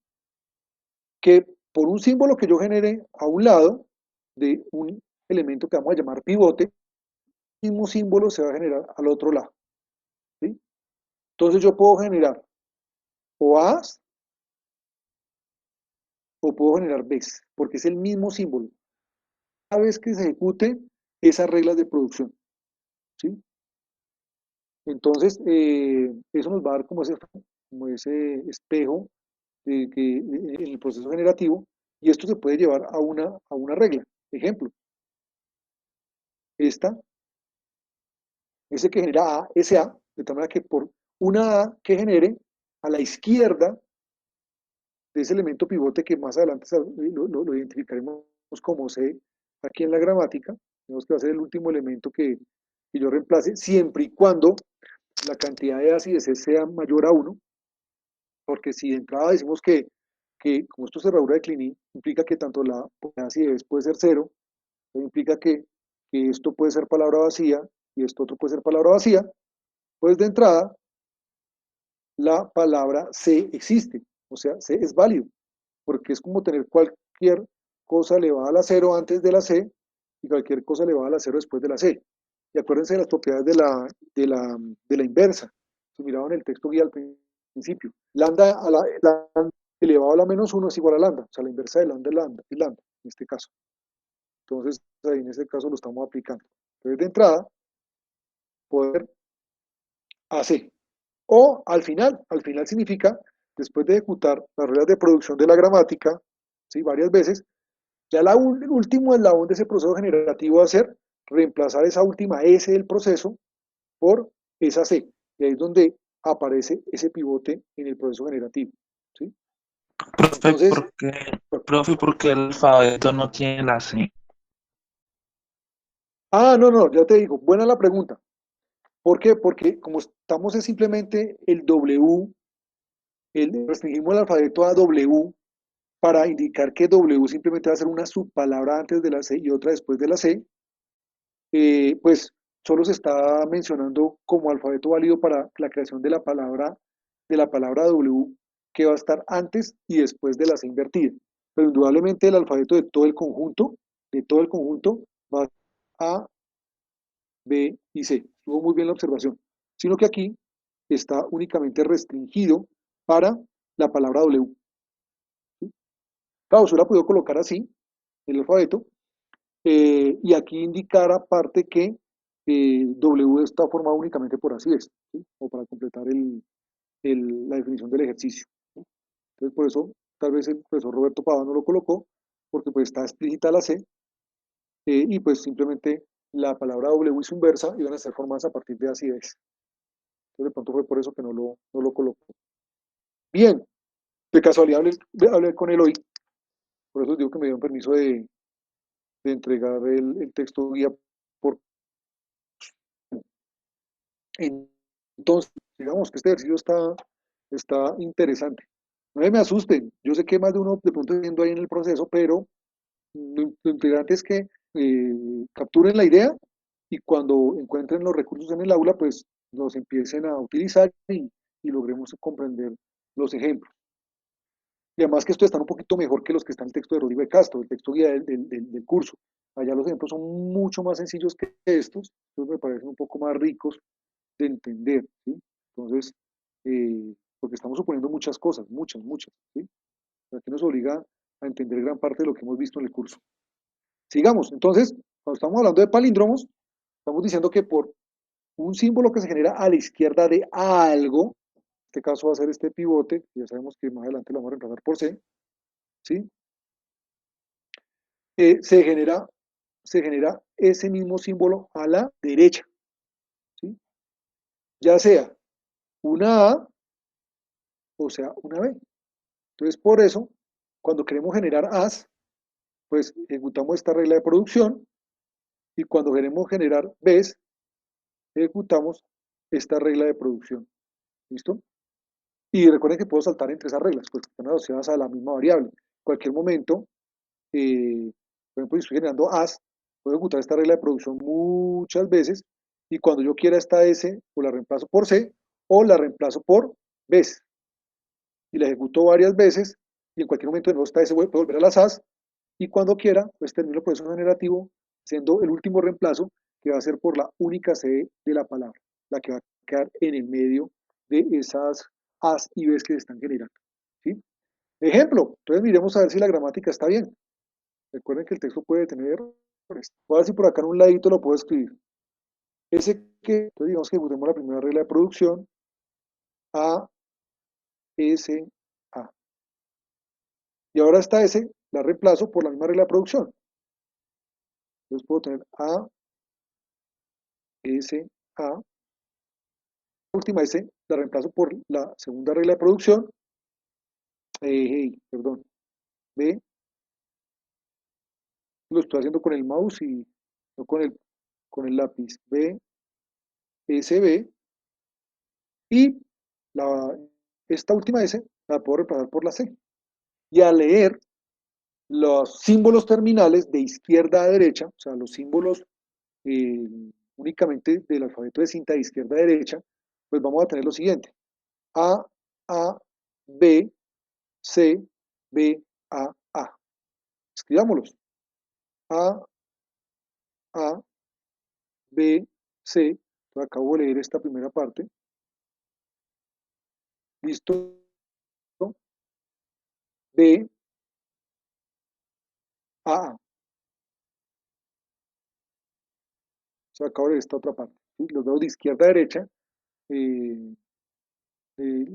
Que por un símbolo que yo genere a un lado de un elemento que vamos a llamar pivote, el mismo símbolo se va a generar al otro lado, ¿sí? Entonces yo puedo generar o A's o puedo generar B's, porque es el mismo símbolo. Cada vez que se ejecute esas reglas de producción, ¿sí? Entonces, eso nos va a dar como ese espejo en el proceso generativo, y esto se puede llevar a una regla. Ejemplo, esta, ese que genera A, SA, de tal manera que por una A que genere a la izquierda de ese elemento pivote que más adelante lo identificaremos como C aquí en la gramática, tenemos que va a ser el último elemento que yo reemplace, siempre y cuando la cantidad de A y de C sea mayor a 1, porque si de entrada decimos que como esto es cerradura de Kleene, implica que tanto la A y de B puede ser 0, implica que esto puede ser palabra vacía y esto otro puede ser palabra vacía, pues de entrada la palabra C existe, o sea, C es válido, porque es como tener cualquier cosa elevada a la 0 antes de la C y cualquier cosa elevada a la 0 después de la C. Y acuérdense de las propiedades de la inversa. Si miraban el texto guía al principio, lambda elevado a la menos 1 es igual a lambda, o sea, la inversa de lambda es lambda, en este caso. Entonces, ahí en este caso lo estamos aplicando. Entonces, de entrada, poder hacer. O al final significa, después de ejecutar las reglas de producción de la gramática, ¿sí? Varias veces, Ya el último eslabón de ese proceso generativo va a ser reemplazar esa última S del proceso por esa C. Y ahí es donde aparece ese pivote en el proceso generativo. ¿Sí? Profe, Entonces, ¿por qué el alfabeto no tiene la C? no, no, ya te digo, buena la pregunta. ¿Por qué? Porque como estamos es simplemente el W, restringimos el alfabeto a W para indicar que W simplemente va a ser una subpalabra antes de la C y otra después de la C, pues solo se está mencionando como alfabeto válido para la creación de la palabra W, que va a estar antes y después de la C invertida. Pero indudablemente el alfabeto de todo el conjunto, va A, B y C. Estuvo muy bien la observación. Sino que aquí está únicamente restringido para la palabra W. ¿Sí? Claro, se la puedo colocar así, el alfabeto, y aquí indicar aparte que W está formado únicamente por así es, ¿sí? O para completar la definición del ejercicio. ¿Sí? Entonces, por eso, tal vez el profesor Roberto Pava no lo colocó, porque pues está explícita la C, y pues simplemente la palabra W y su inversa iban a ser formadas a partir de así es. Entonces, de pronto fue por eso que no lo colocó. Bien, de casualidad hablé con él hoy, por eso digo que me dieron permiso de entregar el texto guía por. Entonces, digamos que este ejercicio está interesante. No me asusten, yo sé que más de uno de pronto está viendo ahí en el proceso, pero lo interesante es que capturen la idea y cuando encuentren los recursos en el aula, pues los empiecen a utilizar y logremos comprender los ejemplos. Y además que estos están un poquito mejor que los que están en el texto de Rodrigo de Castro, el texto guía del curso. Allá los ejemplos son mucho más sencillos que estos me parecen un poco más ricos de entender, ¿sí? Entonces, porque estamos suponiendo muchas cosas, muchas, ¿sí? Aquí nos obliga a entender gran parte de lo que hemos visto en el curso. Sigamos, entonces, cuando estamos hablando de palíndromos, estamos diciendo que por un símbolo que se genera a la izquierda de algo, en este caso va a ser este pivote, ya sabemos que más adelante lo vamos a reemplazar por C, ¿sí? Eh, se genera, se genera ese mismo símbolo a la derecha, ¿sí? Ya sea una A o sea una B. Entonces, por eso, cuando queremos generar As, pues ejecutamos esta regla de producción y cuando queremos generar Bs, ejecutamos esta regla de producción. ¿Listo? Y recuerden que puedo saltar entre esas reglas, pues están asociadas a la misma variable. En cualquier momento, por ejemplo, si estoy generando As, puedo ejecutar esta regla de producción muchas veces y cuando yo quiera esta S, o la reemplazo por C o la reemplazo por Bs. Y la ejecuto varias veces y en cualquier momento de nuevo esta S puede volver a las As y cuando quiera, pues termino el proceso generativo siendo el último reemplazo que va a ser por la única C de la palabra, la que va a quedar en el medio de esas As y Bs que se están generando. ¿Sí? Ejemplo, entonces miremos a ver si la gramática está bien. Recuerden que el texto puede tener errores. Voy a ver si por acá en un ladito lo puedo escribir. Entonces digamos que usemos la primera regla de producción, A, S, A. Y ahora esta S la reemplazo por la misma regla de producción. Entonces puedo tener A, S, A. La última S la reemplazo por la segunda regla de producción, perdón, B, lo estoy haciendo con el mouse y no con el lápiz, B, S, B, y la, esta última S la puedo reemplazar por la C. Y al leer los símbolos terminales de izquierda a derecha, o sea, los símbolos eh, únicamente del alfabeto de cinta de izquierda a derecha, pues vamos a tener lo siguiente. A, A, B, C, B, A. Escribámoslos. A, A, B, C. Acabo de leer esta primera parte. Listo. B, A. Acabo de leer esta otra parte. ¿Sí? Los dedos de izquierda a derecha, eh,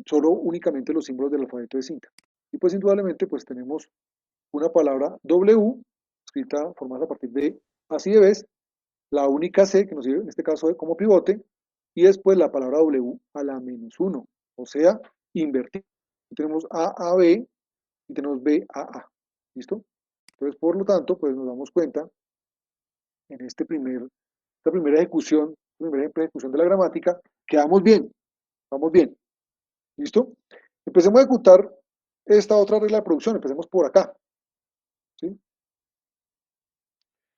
solo únicamente los símbolos del alfabeto de cinta. Y pues indudablemente pues tenemos una palabra W escrita, formada a partir de As y de Bs, la única C que nos sirve en este caso como pivote, y después la palabra W a la -1, o sea, invertir. Tenemos A, B, y tenemos B, A. ¿Listo? Entonces, por lo tanto, pues nos damos cuenta en esta primera ejecución, de la gramática, que vamos bien. ¿Listo? Empecemos a ejecutar esta otra regla de producción, empecemos por acá. ¿Sí?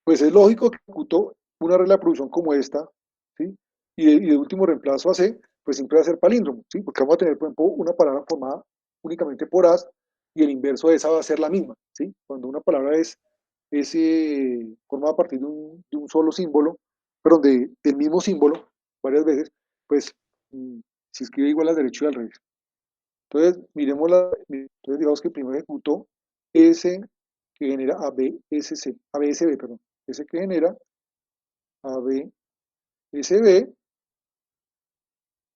Pues es lógico que ejecutó una regla de producción como esta, ¿sí? Y de último reemplazo a C, pues siempre va a ser palíndromo, ¿sí? Porque vamos a tener, por ejemplo, una palabra formada únicamente por as, y el inverso de esa va a ser la misma, ¿sí? Cuando una palabra es formada a partir de un solo símbolo, perdón, del mismo símbolo, varias veces, pues se escribe igual al derecho y al revés. Entonces, entonces digamos que primero ejecutó S que genera ABSB, perdón, S que genera ABSB,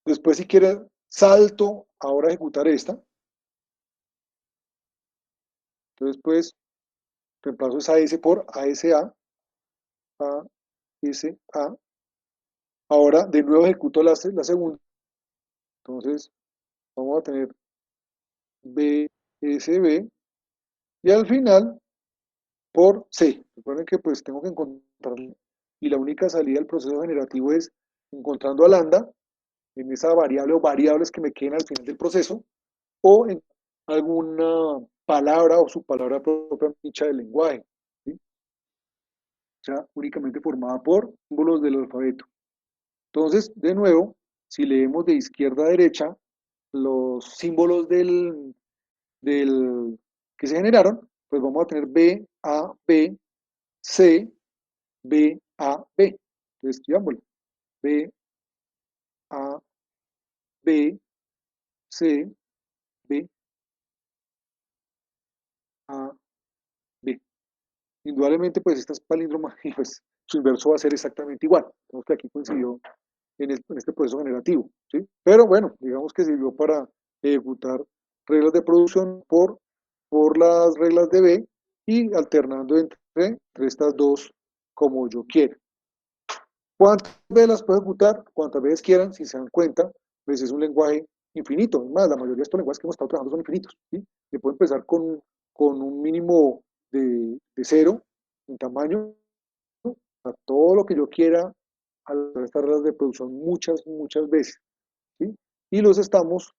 después si quiere salto ahora a ejecutar esta, entonces pues reemplazo esa S por ASA, ASA, ahora de nuevo ejecuto la segunda, entonces vamos a tener BSB y al final por C. Recuerden que pues tengo que encontrar, y la única salida del proceso generativo es encontrando a lambda en esa variable o variables que me queden al final del proceso, o en alguna palabra o subpalabra propia dicha del lenguaje, ¿sí? O sea, únicamente formada por símbolos del alfabeto. Entonces, de nuevo, si leemos de izquierda a derecha, los símbolos que se generaron, pues vamos a tener B, A, B, C, B, A, B. Entonces, escribámoslo. B, A, B, C, B, A, B. Indudablemente, pues esta es palíndroma y pues su inverso va a ser exactamente igual. Vemos que aquí coincidió en este proceso generativo, ¿sí? Pero bueno, digamos que sirvió para ejecutar reglas de producción por las reglas de B y alternando entre estas dos como yo quiera. ¿Cuántas veces las puedo ejecutar? Cuantas veces quieran, si se dan cuenta, pues es un lenguaje infinito. Es más, la mayoría de estos lenguajes que hemos estado trabajando son infinitos, ¿sí? Se puede empezar con un mínimo de 0 en tamaño, a todo lo que yo quiera a estas reglas de producción muchas veces, ¿sí? Y los estamos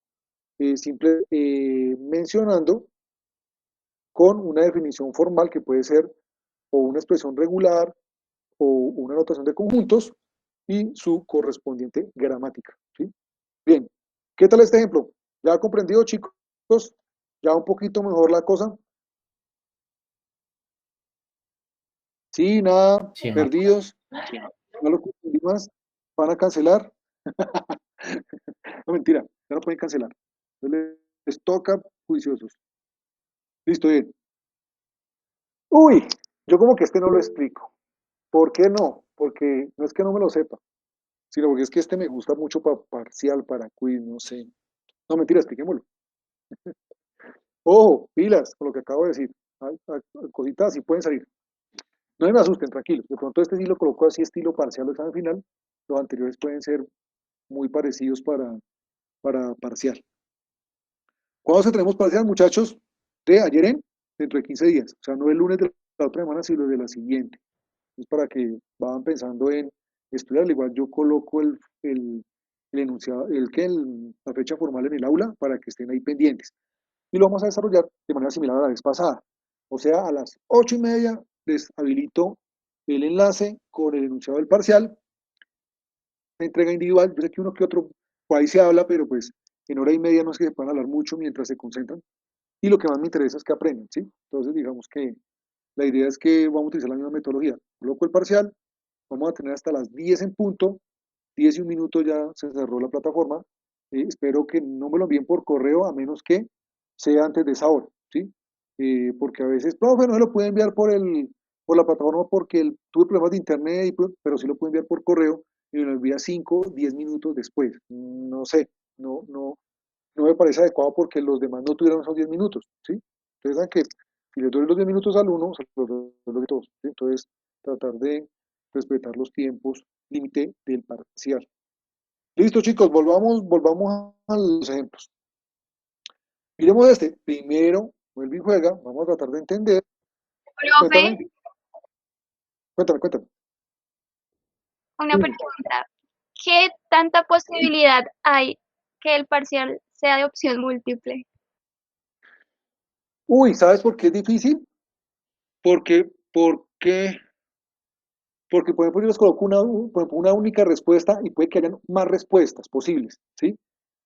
mencionando con una definición formal que puede ser o una expresión regular o una notación de conjuntos y su correspondiente gramática, ¿sí? Bien, ¿qué tal este ejemplo? ¿Ya ha comprendido, chicos? ¿Ya un poquito mejor la cosa? Sí, nada, Sí, no. perdidos, no lo confundí más, van a cancelar. No, mentira, ya no pueden cancelar. Entonces les toca juiciosos. Listo, bien. Uy, yo como que este no lo explico. ¿Por qué no? Porque no es que no me lo sepa, sino porque es que este me gusta mucho para parcial, para quiz, no sé. No, mentira, expliquémoslo. Ojo, pilas con lo que acabo de decir. Cositas así pueden salir. No me asusten, tranquilos. De pronto este sí lo coloco así estilo parcial o examen final. Los anteriores pueden ser muy parecidos para parcial. ¿Cuándo se tenemos parcial, muchachos? De ayer dentro de 15 días. O sea, no el lunes de la otra semana, sino de la siguiente. Es para que vayan pensando en estudiar. Al igual yo coloco el enunciado, la fecha formal en el aula para que estén ahí pendientes. Y lo vamos a desarrollar de manera similar a la vez pasada. O sea, a las 8:30 les habilito el enlace con el enunciado del parcial, la entrega individual. Yo sé que uno que otro por ahí se habla, pero pues en hora y media no es que se puedan hablar mucho mientras se concentran. Y lo que más me interesa es que aprendan, ¿sí? Entonces, digamos que la idea es que vamos a utilizar la misma metodología. Coloco el parcial, vamos a tener hasta las 10 en punto, 10 y un minuto ya se cerró la plataforma. Espero que no me lo envíen por correo a menos que sea antes de esa hora, ¿sí? Porque a veces, profe, no se lo puede enviar por la plataforma porque tuve problemas de internet, pero sí lo puede enviar por correo y me lo envía 5, 10 minutos después. No sé, no me parece adecuado porque los demás no tuvieron esos 10 minutos, ¿sí? Entonces, ¿saben qué? Si le doy los 10 minutos al uno, se los doy los de todos. ¿Sí? Entonces, tratar de respetar los tiempos límite del parcial. Listo, chicos, volvamos a los ejemplos. Miremos este. Primero, vuelve y juega. Vamos a tratar de entender. Profe, Cuéntame. una pregunta. ¿Qué tanta posibilidad hay que el parcial sea de opción múltiple? Uy, ¿sabes por qué es difícil? Porque, por ejemplo, yo les coloco por ejemplo, una única respuesta y puede que hayan más respuestas posibles, ¿sí?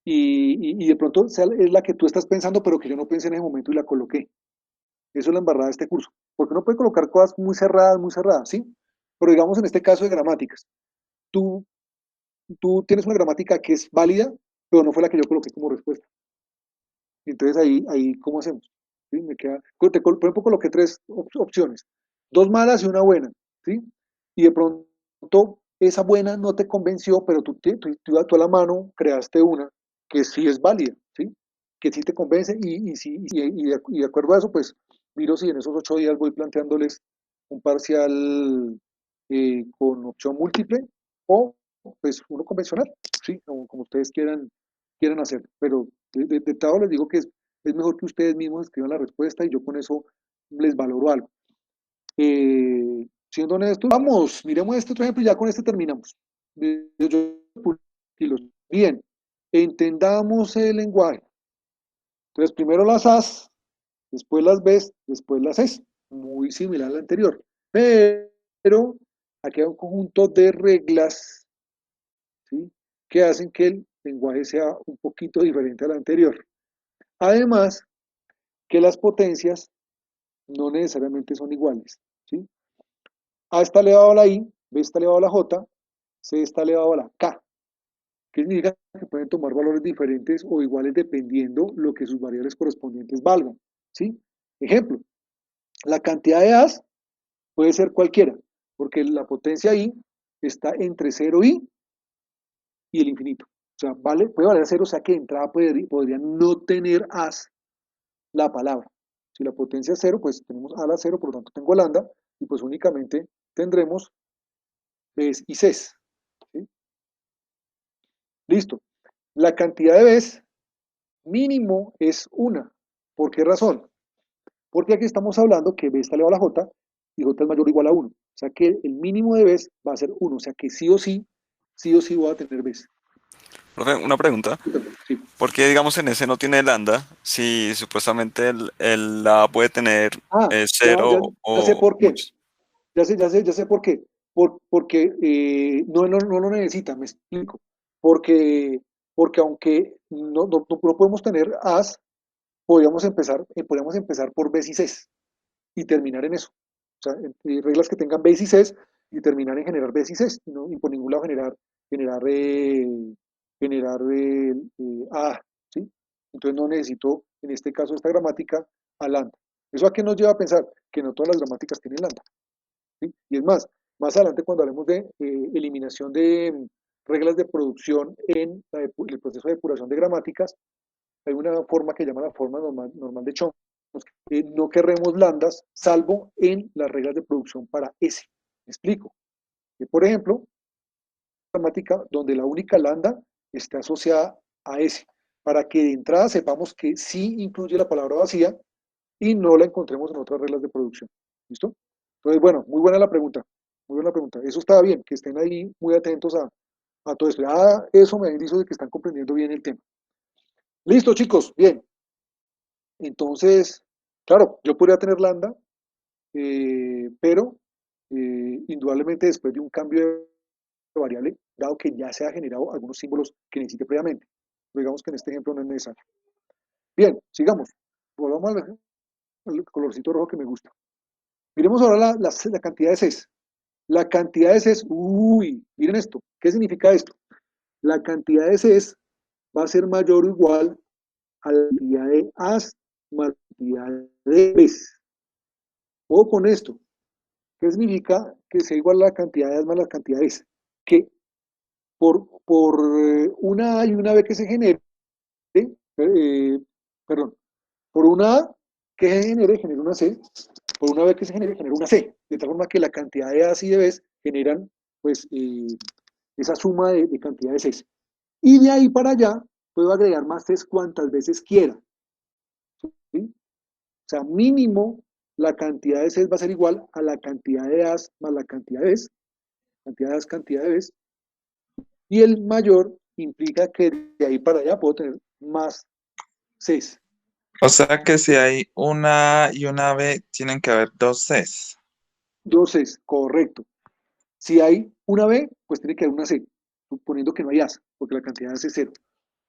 Y de pronto es la que tú estás pensando, pero que yo no pensé en ese momento y la coloqué. Eso es la embarrada de este curso. Porque uno puede colocar cosas muy cerradas, ¿sí? Pero digamos en este caso de gramáticas. Tú, tú tienes una gramática que es válida, pero no fue la que yo coloqué como respuesta. Entonces ahí ¿cómo hacemos? ¿Sí? Por ejemplo, coloqué tres opciones, dos malas y una buena, ¿sí? Y de pronto esa buena no te convenció, pero tú a la mano creaste una que sí es válida, ¿sí? Que sí te convence y de acuerdo a eso, pues miro si en esos 8 días voy planteándoles un parcial con opción múltiple o pues uno convencional, ¿sí? Como ustedes quieran hacer, pero de todo les digo que es mejor que ustedes mismos escriban la respuesta y yo con eso les valoro algo. Siendo honestos, vamos, miremos este otro ejemplo y ya con este terminamos. Bien, entendamos el lenguaje. Entonces, primero las as, después las bes, después las es. Muy similar al anterior. Pero aquí hay un conjunto de reglas, ¿sí? Que hacen que el lenguaje sea un poquito diferente al anterior. Además, que las potencias no necesariamente son iguales, ¿sí? A está elevado a la I, B está elevado a la J, C está elevado a la K, que significa que pueden tomar valores diferentes o iguales dependiendo lo que sus variables correspondientes valgan, ¿sí? Ejemplo, la cantidad de A's puede ser cualquiera, porque la potencia I está entre 0 y el infinito. O sea, puede valer 0, o sea que de entrada podría no tener A's la palabra. Si la potencia es 0, pues tenemos a la 0, por lo tanto tengo lambda, y pues únicamente tendremos B's y C's. ¿Sí? Listo. La cantidad de B's mínimo es una. ¿Por qué razón? Porque aquí estamos hablando que B está elevado a la J y J es mayor o igual a 1. O sea que el mínimo de B's va a ser 1. O sea que sí o sí voy a tener B's. Profe, una pregunta. Sí. ¿Por qué, digamos, en ese no tiene lambda si supuestamente la puede tener cero Ya sé o por qué. muchos? Ya sé por qué. Porque no lo necesita, me explico. Porque, porque aunque no podemos tener as, podríamos empezar por B's y C's y terminar en eso. O sea, reglas que tengan B's y C's y terminar en generar B's y C's y por ningún lado generar, generar A, ¿sí? Entonces no necesito, en este caso, esta gramática a lambda. ¿Eso a qué nos lleva a pensar? Que no todas las gramáticas tienen lambda. ¿Sí? Y es más adelante cuando hablemos de eliminación de reglas de producción en el proceso de depuración de gramáticas, hay una forma que llama la forma normal de Chomsky. No querremos lambdas, salvo en las reglas de producción para S. ¿Me explico? Por ejemplo, gramática donde la única lambda está asociada a S, para que de entrada sepamos que sí incluye la palabra vacía y no la encontremos en otras reglas de producción. ¿Listo? Entonces, bueno, muy buena la pregunta. Muy buena pregunta. Eso está bien, que estén ahí muy atentos a todo esto. Eso me dice de que están comprendiendo bien el tema. Listo, chicos, bien. Entonces, claro, yo podría tener lambda, pero indudablemente después de un cambio de variable, dado que ya se ha generado algunos símbolos que necesite previamente. Pero digamos que en este ejemplo no es necesario. Bien, sigamos. Volvamos al colorcito rojo que me gusta. Miremos ahora la cantidad de Cs. La cantidad de Cs, uy, miren esto. ¿Qué significa esto? La cantidad de Cs va a ser mayor o igual a la cantidad de As más la cantidad de Bs. O con esto, ¿qué significa que sea igual a la cantidad de As más la cantidad de Bs? Que por una A y una B que se genere, perdón, por una A que se genere una C, por una B que se genere una C, de tal forma que la cantidad de A's y de B's generan pues esa suma de cantidad de C's. Y de ahí para allá puedo agregar más C's cuantas veces quiera. ¿Sí? O sea, mínimo la cantidad de C's va a ser igual a la cantidad de A's más la cantidad de B's, cantidad de A's, cantidad de B's, y el mayor implica que de ahí para allá puedo tener más Cs. O sea que si hay una A y una B, tienen que haber dos Cs. Dos Cs, correcto. Si hay una B, pues tiene que haber una C, suponiendo que no hay A's, porque la cantidad de A's es cero.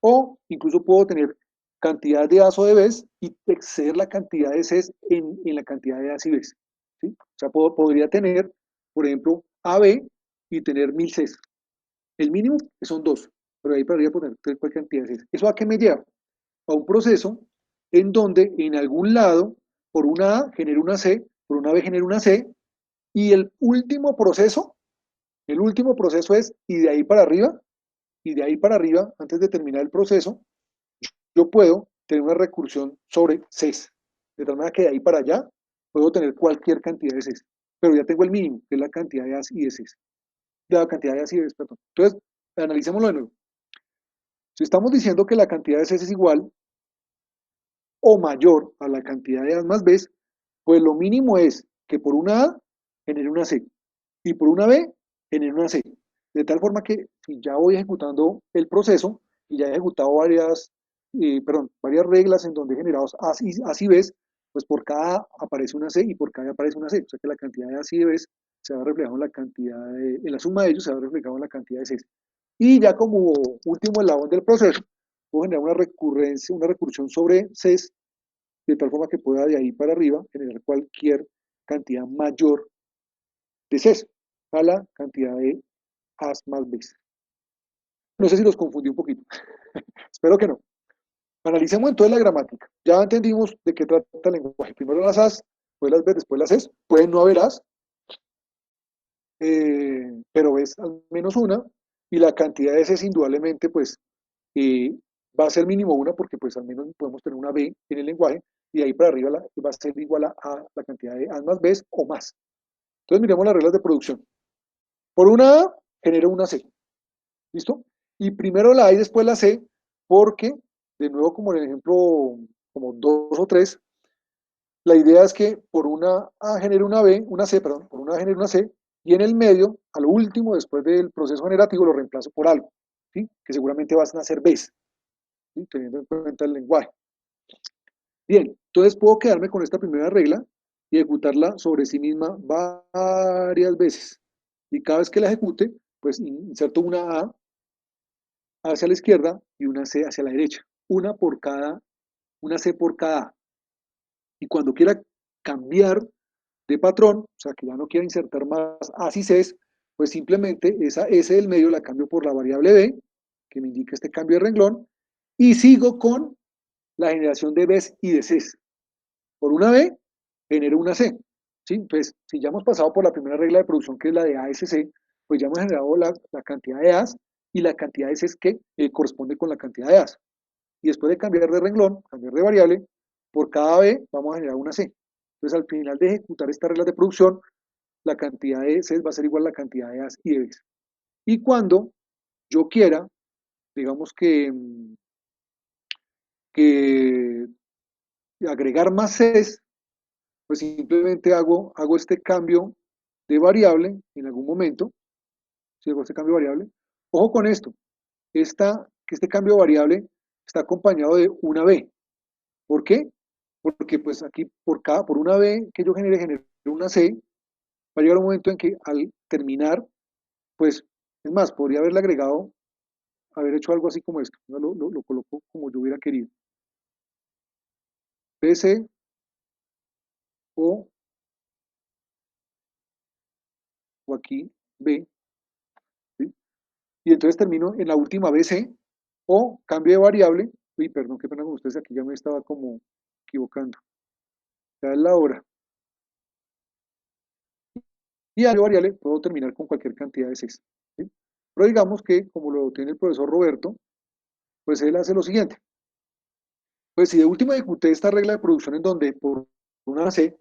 O incluso puedo tener cantidad de A's o de B's y exceder la cantidad de C's en la cantidad de A's y B's. ¿Sí? O sea, podría tener, por ejemplo, AB y tener 1000 Cs. El mínimo son 2, pero ahí para arriba poner cualquier cantidad de Cs. ¿Eso a qué me lleva? A un proceso en donde en algún lado, por una A genera una C, por una B genera una C, y el último proceso es, y de ahí para arriba, antes de terminar el proceso, yo puedo tener una recursión sobre Cs, de tal manera que de ahí para allá puedo tener cualquier cantidad de Cs, pero ya tengo el mínimo, que es la cantidad de A's y de Cs, de la cantidad de A's y de B's, perdón. Entonces, analicémoslo de nuevo. Si estamos diciendo que la cantidad de Cs es igual o mayor a la cantidad de A's más B's, pues lo mínimo es que por una A genere una C y por una B genere una C. De tal forma que si ya voy ejecutando el proceso y ya he ejecutado varias reglas en donde he generado A's y B's, pues por cada A aparece una C y por cada A aparece una C. O sea que la cantidad de A's y de B's se va reflejado en la cantidad en la suma de ellos se va reflejado en la cantidad de C's. Y ya como último eslabón del proceso, puedo generar una recursión sobre C's de tal forma que pueda de ahí para arriba generar cualquier cantidad mayor de Cs a la cantidad de A's más B's. No sé si los confundí un poquito. Espero que no. Analicemos entonces la gramática. Ya entendimos de qué trata el lenguaje. Primero las A's, después las B's, después las C's. Pueden no haber A's, pero es al menos una. Y la cantidad de C's indudablemente pues va a ser mínimo una porque pues al menos podemos tener una B en el lenguaje y de ahí para arriba va a ser igual a la cantidad de A más B o más. Entonces miremos las reglas de producción. Por una A genero una C. ¿Listo? Y primero la A y después la C porque, de nuevo como en el ejemplo como 2 o 3, la idea es que por una A genere una C, por una A genere una C y en el medio, a lo último, después del proceso generativo, lo reemplazo por algo, ¿sí? Que seguramente van a ser B's. ¿Sí? Teniendo en cuenta el lenguaje. Bien, entonces puedo quedarme con esta primera regla y ejecutarla sobre sí misma varias veces. Y cada vez que la ejecute, pues inserto una A hacia la izquierda y una C hacia la derecha. Una C por cada A. Y cuando quiera cambiar de patrón, o sea que ya no quiera insertar más A y Cs, pues simplemente esa S del medio la cambio por la variable B, que me indica este cambio de renglón, y sigo con la generación de B's y de C's. Por una B, genero una C. ¿Sí? Entonces, si ya hemos pasado por la primera regla de producción, que es la de ASC, pues ya hemos generado la cantidad de A's y la cantidad de C's que corresponde con la cantidad de A's. Y después de cambiar de renglón, cambiar de variable, por cada B vamos a generar una C. Entonces, al final de ejecutar estas reglas de producción, la cantidad de C's va a ser igual a la cantidad de A's y de B's. Y cuando yo quiera, digamos que agregar más C's, pues simplemente hago este cambio de variable en algún momento, si hago este cambio de variable. Ojo con esto, que este cambio de variable está acompañado de una B. ¿Por qué? Porque pues aquí por una B que yo genere una C, va a llegar un momento en que al terminar, pues, es más, podría haber hecho algo así como esto, ¿no? Lo coloco como yo hubiera querido. BC o aquí B, ¿sí? Y entonces termino en la última BC o cambio de variable. Uy, perdón, qué pena con ustedes, aquí ya me estaba como equivocando. Ya es la hora. Y a la variable puedo terminar con cualquier cantidad de Cs. ¿Sí? Pero digamos que, como lo tiene el profesor Roberto, pues él hace lo siguiente. Pues si de última ejecuté esta regla de producción en donde por una C,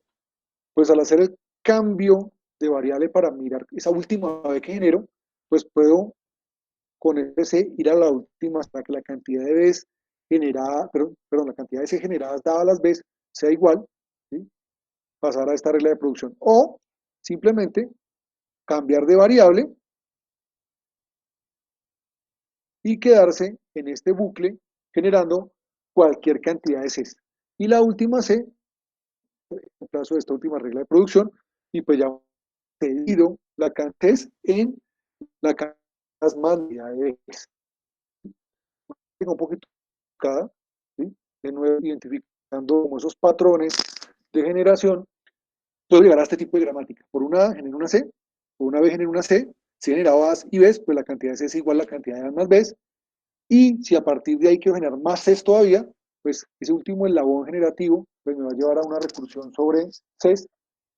pues al hacer el cambio de variable para mirar esa última B que genero, pues puedo con ese C ir a la última hasta que la cantidad de Bs generada, perdón, la cantidad de C generadas dadas las Bs sea igual, ¿sí? Pasar a esta regla de producción. O simplemente cambiar de variable y quedarse en este bucle generando cualquier cantidad de Cs. Y la última C, en caso de esta última regla de producción, y pues ya pedido la cantidad en la cantidad más de Bs. Un poquito cada, ¿sí? De nuevo identificando como esos patrones de generación, puedo llegar a este tipo de gramática. Por una A genero una C, por una B genero una C, si he generado A's y B's, pues la cantidad de C es igual a la cantidad de A más B's, y si a partir de ahí quiero generar más Cs todavía, pues ese último eslabón generativo pues me va a llevar a una recursión sobre Cs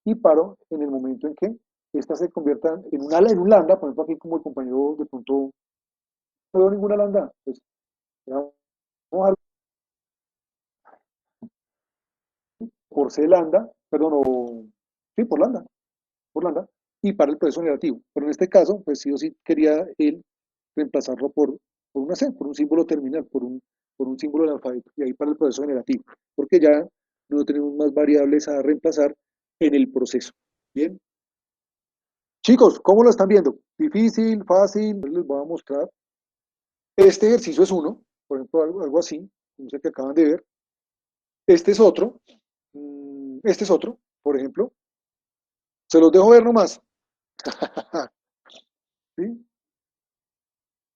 y paro en el momento en que estas se conviertan en un lambda, por ejemplo aquí como el compañero de pronto no veo ninguna lambda, pues vamos a por C lambda, perdón, sí, por lambda, y para el proceso generativo. Pero en este caso, pues sí o sí quería él reemplazarlo por una C, por un símbolo terminal, por un símbolo del alfabeto, y ahí para el proceso generativo, porque ya no tenemos más variables a reemplazar en el proceso. Bien. Chicos, ¿cómo lo están viendo? ¿Difícil, fácil? Les voy a mostrar. Este ejercicio es uno, por ejemplo, algo así, no sé qué acaban de ver. Este es otro, por ejemplo. Se los dejo ver nomás. ¿Sí?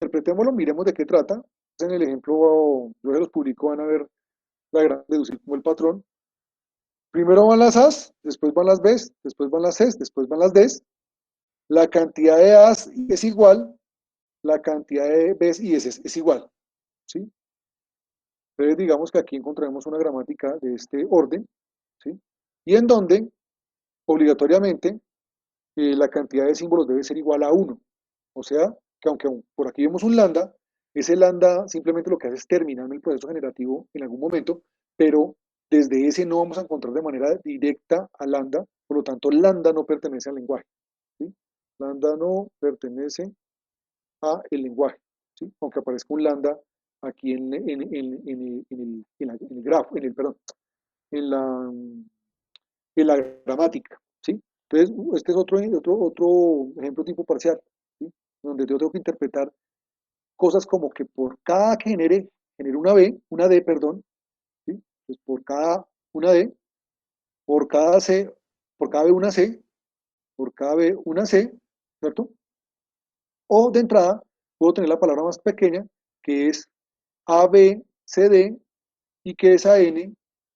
Interpretémoslo, miremos de qué trata. En el ejemplo, yo se los publico, van a ver la gran deducir como el patrón. Primero van las A's, después van las B's, después van las C's, después van las D's. La cantidad de A's es igual, la cantidad de B's y S's es igual. ¿Sí? Entonces digamos que aquí encontraremos una gramática de este orden, ¿sí? Y en donde obligatoriamente la cantidad de símbolos debe ser igual a 1. O sea, que aunque por aquí vemos un lambda, ese lambda simplemente lo que hace es terminar el proceso generativo en algún momento, pero desde ese no vamos a encontrar de manera directa a lambda, por lo tanto lambda no pertenece al lenguaje. ¿Sí? Lambda no pertenece al lenguaje, ¿sí? Aunque aparezca un lambda aquí en el grafo, perdón, en la, en la gramática, ¿sí? Entonces, este es otro ejemplo tipo parcial, ¿sí? Donde yo tengo que interpretar cosas como que por cada que genere una D, perdón, ¿sí? Entonces, por cada una D, por cada C, por cada B una C, por cada B una C, ¿cierto? O de entrada, puedo tener la palabra más pequeña, que es A, B, C, D, y que esa N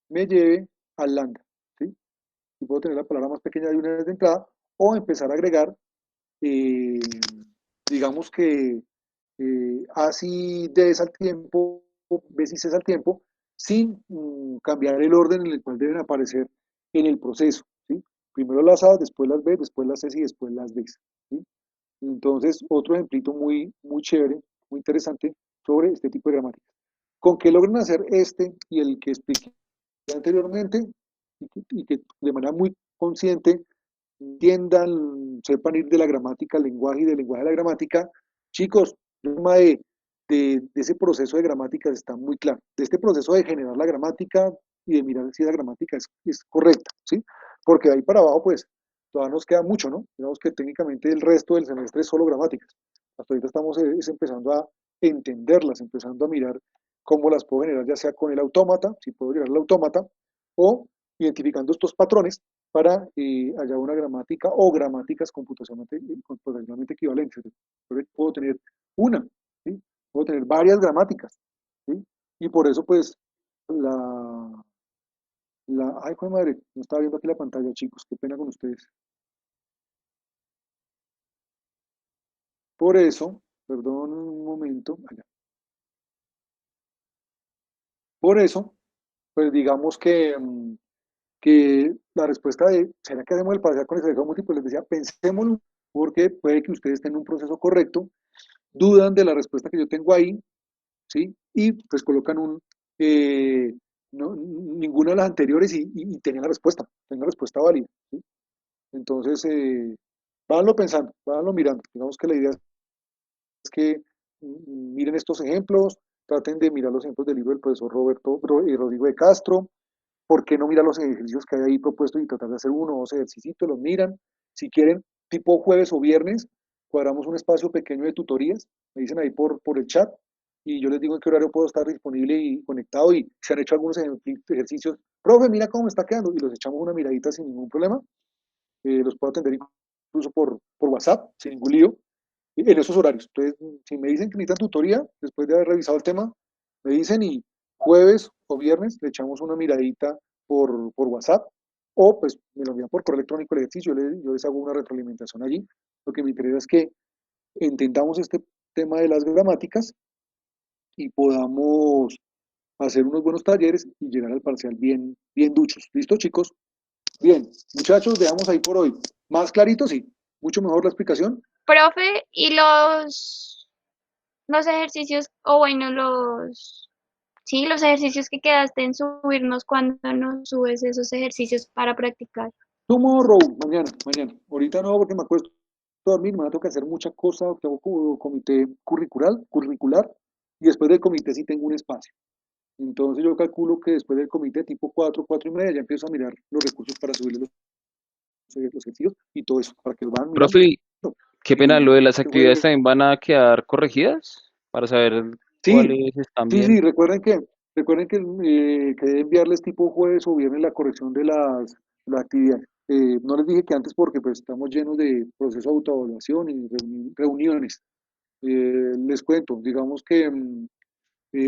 me lleve al lambda, ¿sí? Y puedo tener la palabra más pequeña de una vez de entrada, o empezar a agregar, eh, digamos que así Ds al tiempo, Bs y Cs al tiempo, sin cambiar el orden en el cual deben aparecer en el proceso, ¿sí? Primero las A, después las B, después las Cs y después las Ds, ¿sí? Entonces, otro ejemplito muy chévere, muy interesante sobre este tipo de gramática. Con que logren hacer este y el que expliqué anteriormente, y que de manera muy consciente entiendan, sepan ir de la gramática al lenguaje y del lenguaje a la gramática, chicos, el tema de ese proceso de gramática está muy claro. De este proceso de generar la gramática y de mirar si la gramática es correcta, ¿sí? Porque de ahí para abajo, pues, todavía nos queda mucho, ¿no? Digamos que técnicamente el resto del semestre es solo gramáticas. Hasta ahorita estamos empezando a entenderlas, empezando a mirar cómo las puedo generar, ya sea con el autómata, si puedo llegar al autómata, o identificando estos patrones para hallar una gramática o gramáticas computacionalmente equivalentes. Puedo tener una, ¿sí? Puedo tener varias gramáticas, ¿sí? Y por eso, pues, ay, joder madre, no estaba viendo aquí la pantalla, chicos, qué pena con ustedes. Por eso, perdón un momento, allá. Por eso, pues digamos que la respuesta de, ¿será que hacemos el parcial con expresión múltiple? Les decía, pensémoslo, porque puede que ustedes estén en un proceso correcto, dudan de la respuesta que yo tengo ahí, ¿sí? Y pues colocan ninguna de las anteriores y tenía la respuesta válida, ¿sí? Entonces, váyanlo pensando, váyanlo mirando. Digamos que la idea es que miren estos ejemplos, traten de mirar los ejemplos del libro del profesor Rodrigo de Castro. ¿Por qué no mirar los ejercicios que hay ahí propuestos y tratar de hacer uno o dos ejercicios? Los miran. Si quieren, tipo jueves o viernes, cuadramos un espacio pequeño de tutorías, me dicen ahí por el chat, y yo les digo en qué horario puedo estar disponible y conectado, y se han hecho algunos ejercicios. Profe, mira cómo me está quedando, y los echamos una miradita sin ningún problema. Los puedo atender incluso por WhatsApp, sin ningún lío, en esos horarios. Entonces, si me dicen que necesitan tutoría, después de haber revisado el tema, me dicen y jueves o viernes le echamos una miradita por WhatsApp, o pues me lo envían por correo electrónico el ejercicio, yo les hago una retroalimentación allí. Lo que me interesa es que entendamos este tema de las gramáticas y podamos hacer unos buenos talleres y llegar al parcial bien duchos. ¿Listo, chicos? Bien, muchachos, dejamos ahí por hoy. ¿Más clarito? Sí. ¿Mucho mejor la explicación? Profe, y los ejercicios, o bueno, sí, los ejercicios que quedaste en subirnos cuando nos subes esos ejercicios para practicar. Tomorrow, mañana. Ahorita no, porque me acuesto a dormir, me va a tocar hacer mucha cosa, tengo como comité curricular, y después del comité sí tengo un espacio. Entonces yo calculo que después del comité, tipo 4:30, ya empiezo a mirar los recursos para subir los ejercicios y todo eso, para que lo van mirando. Profe, qué pena, lo de las Este actividades fue- también van a quedar corregidas para saber Sí, cuáles están sí, bien. recuerden que debe enviarles tipo jueves o viernes la corrección de la actividad. No les dije que antes porque pues estamos llenos de proceso de autoevaluación y reuniones. Les cuento, digamos que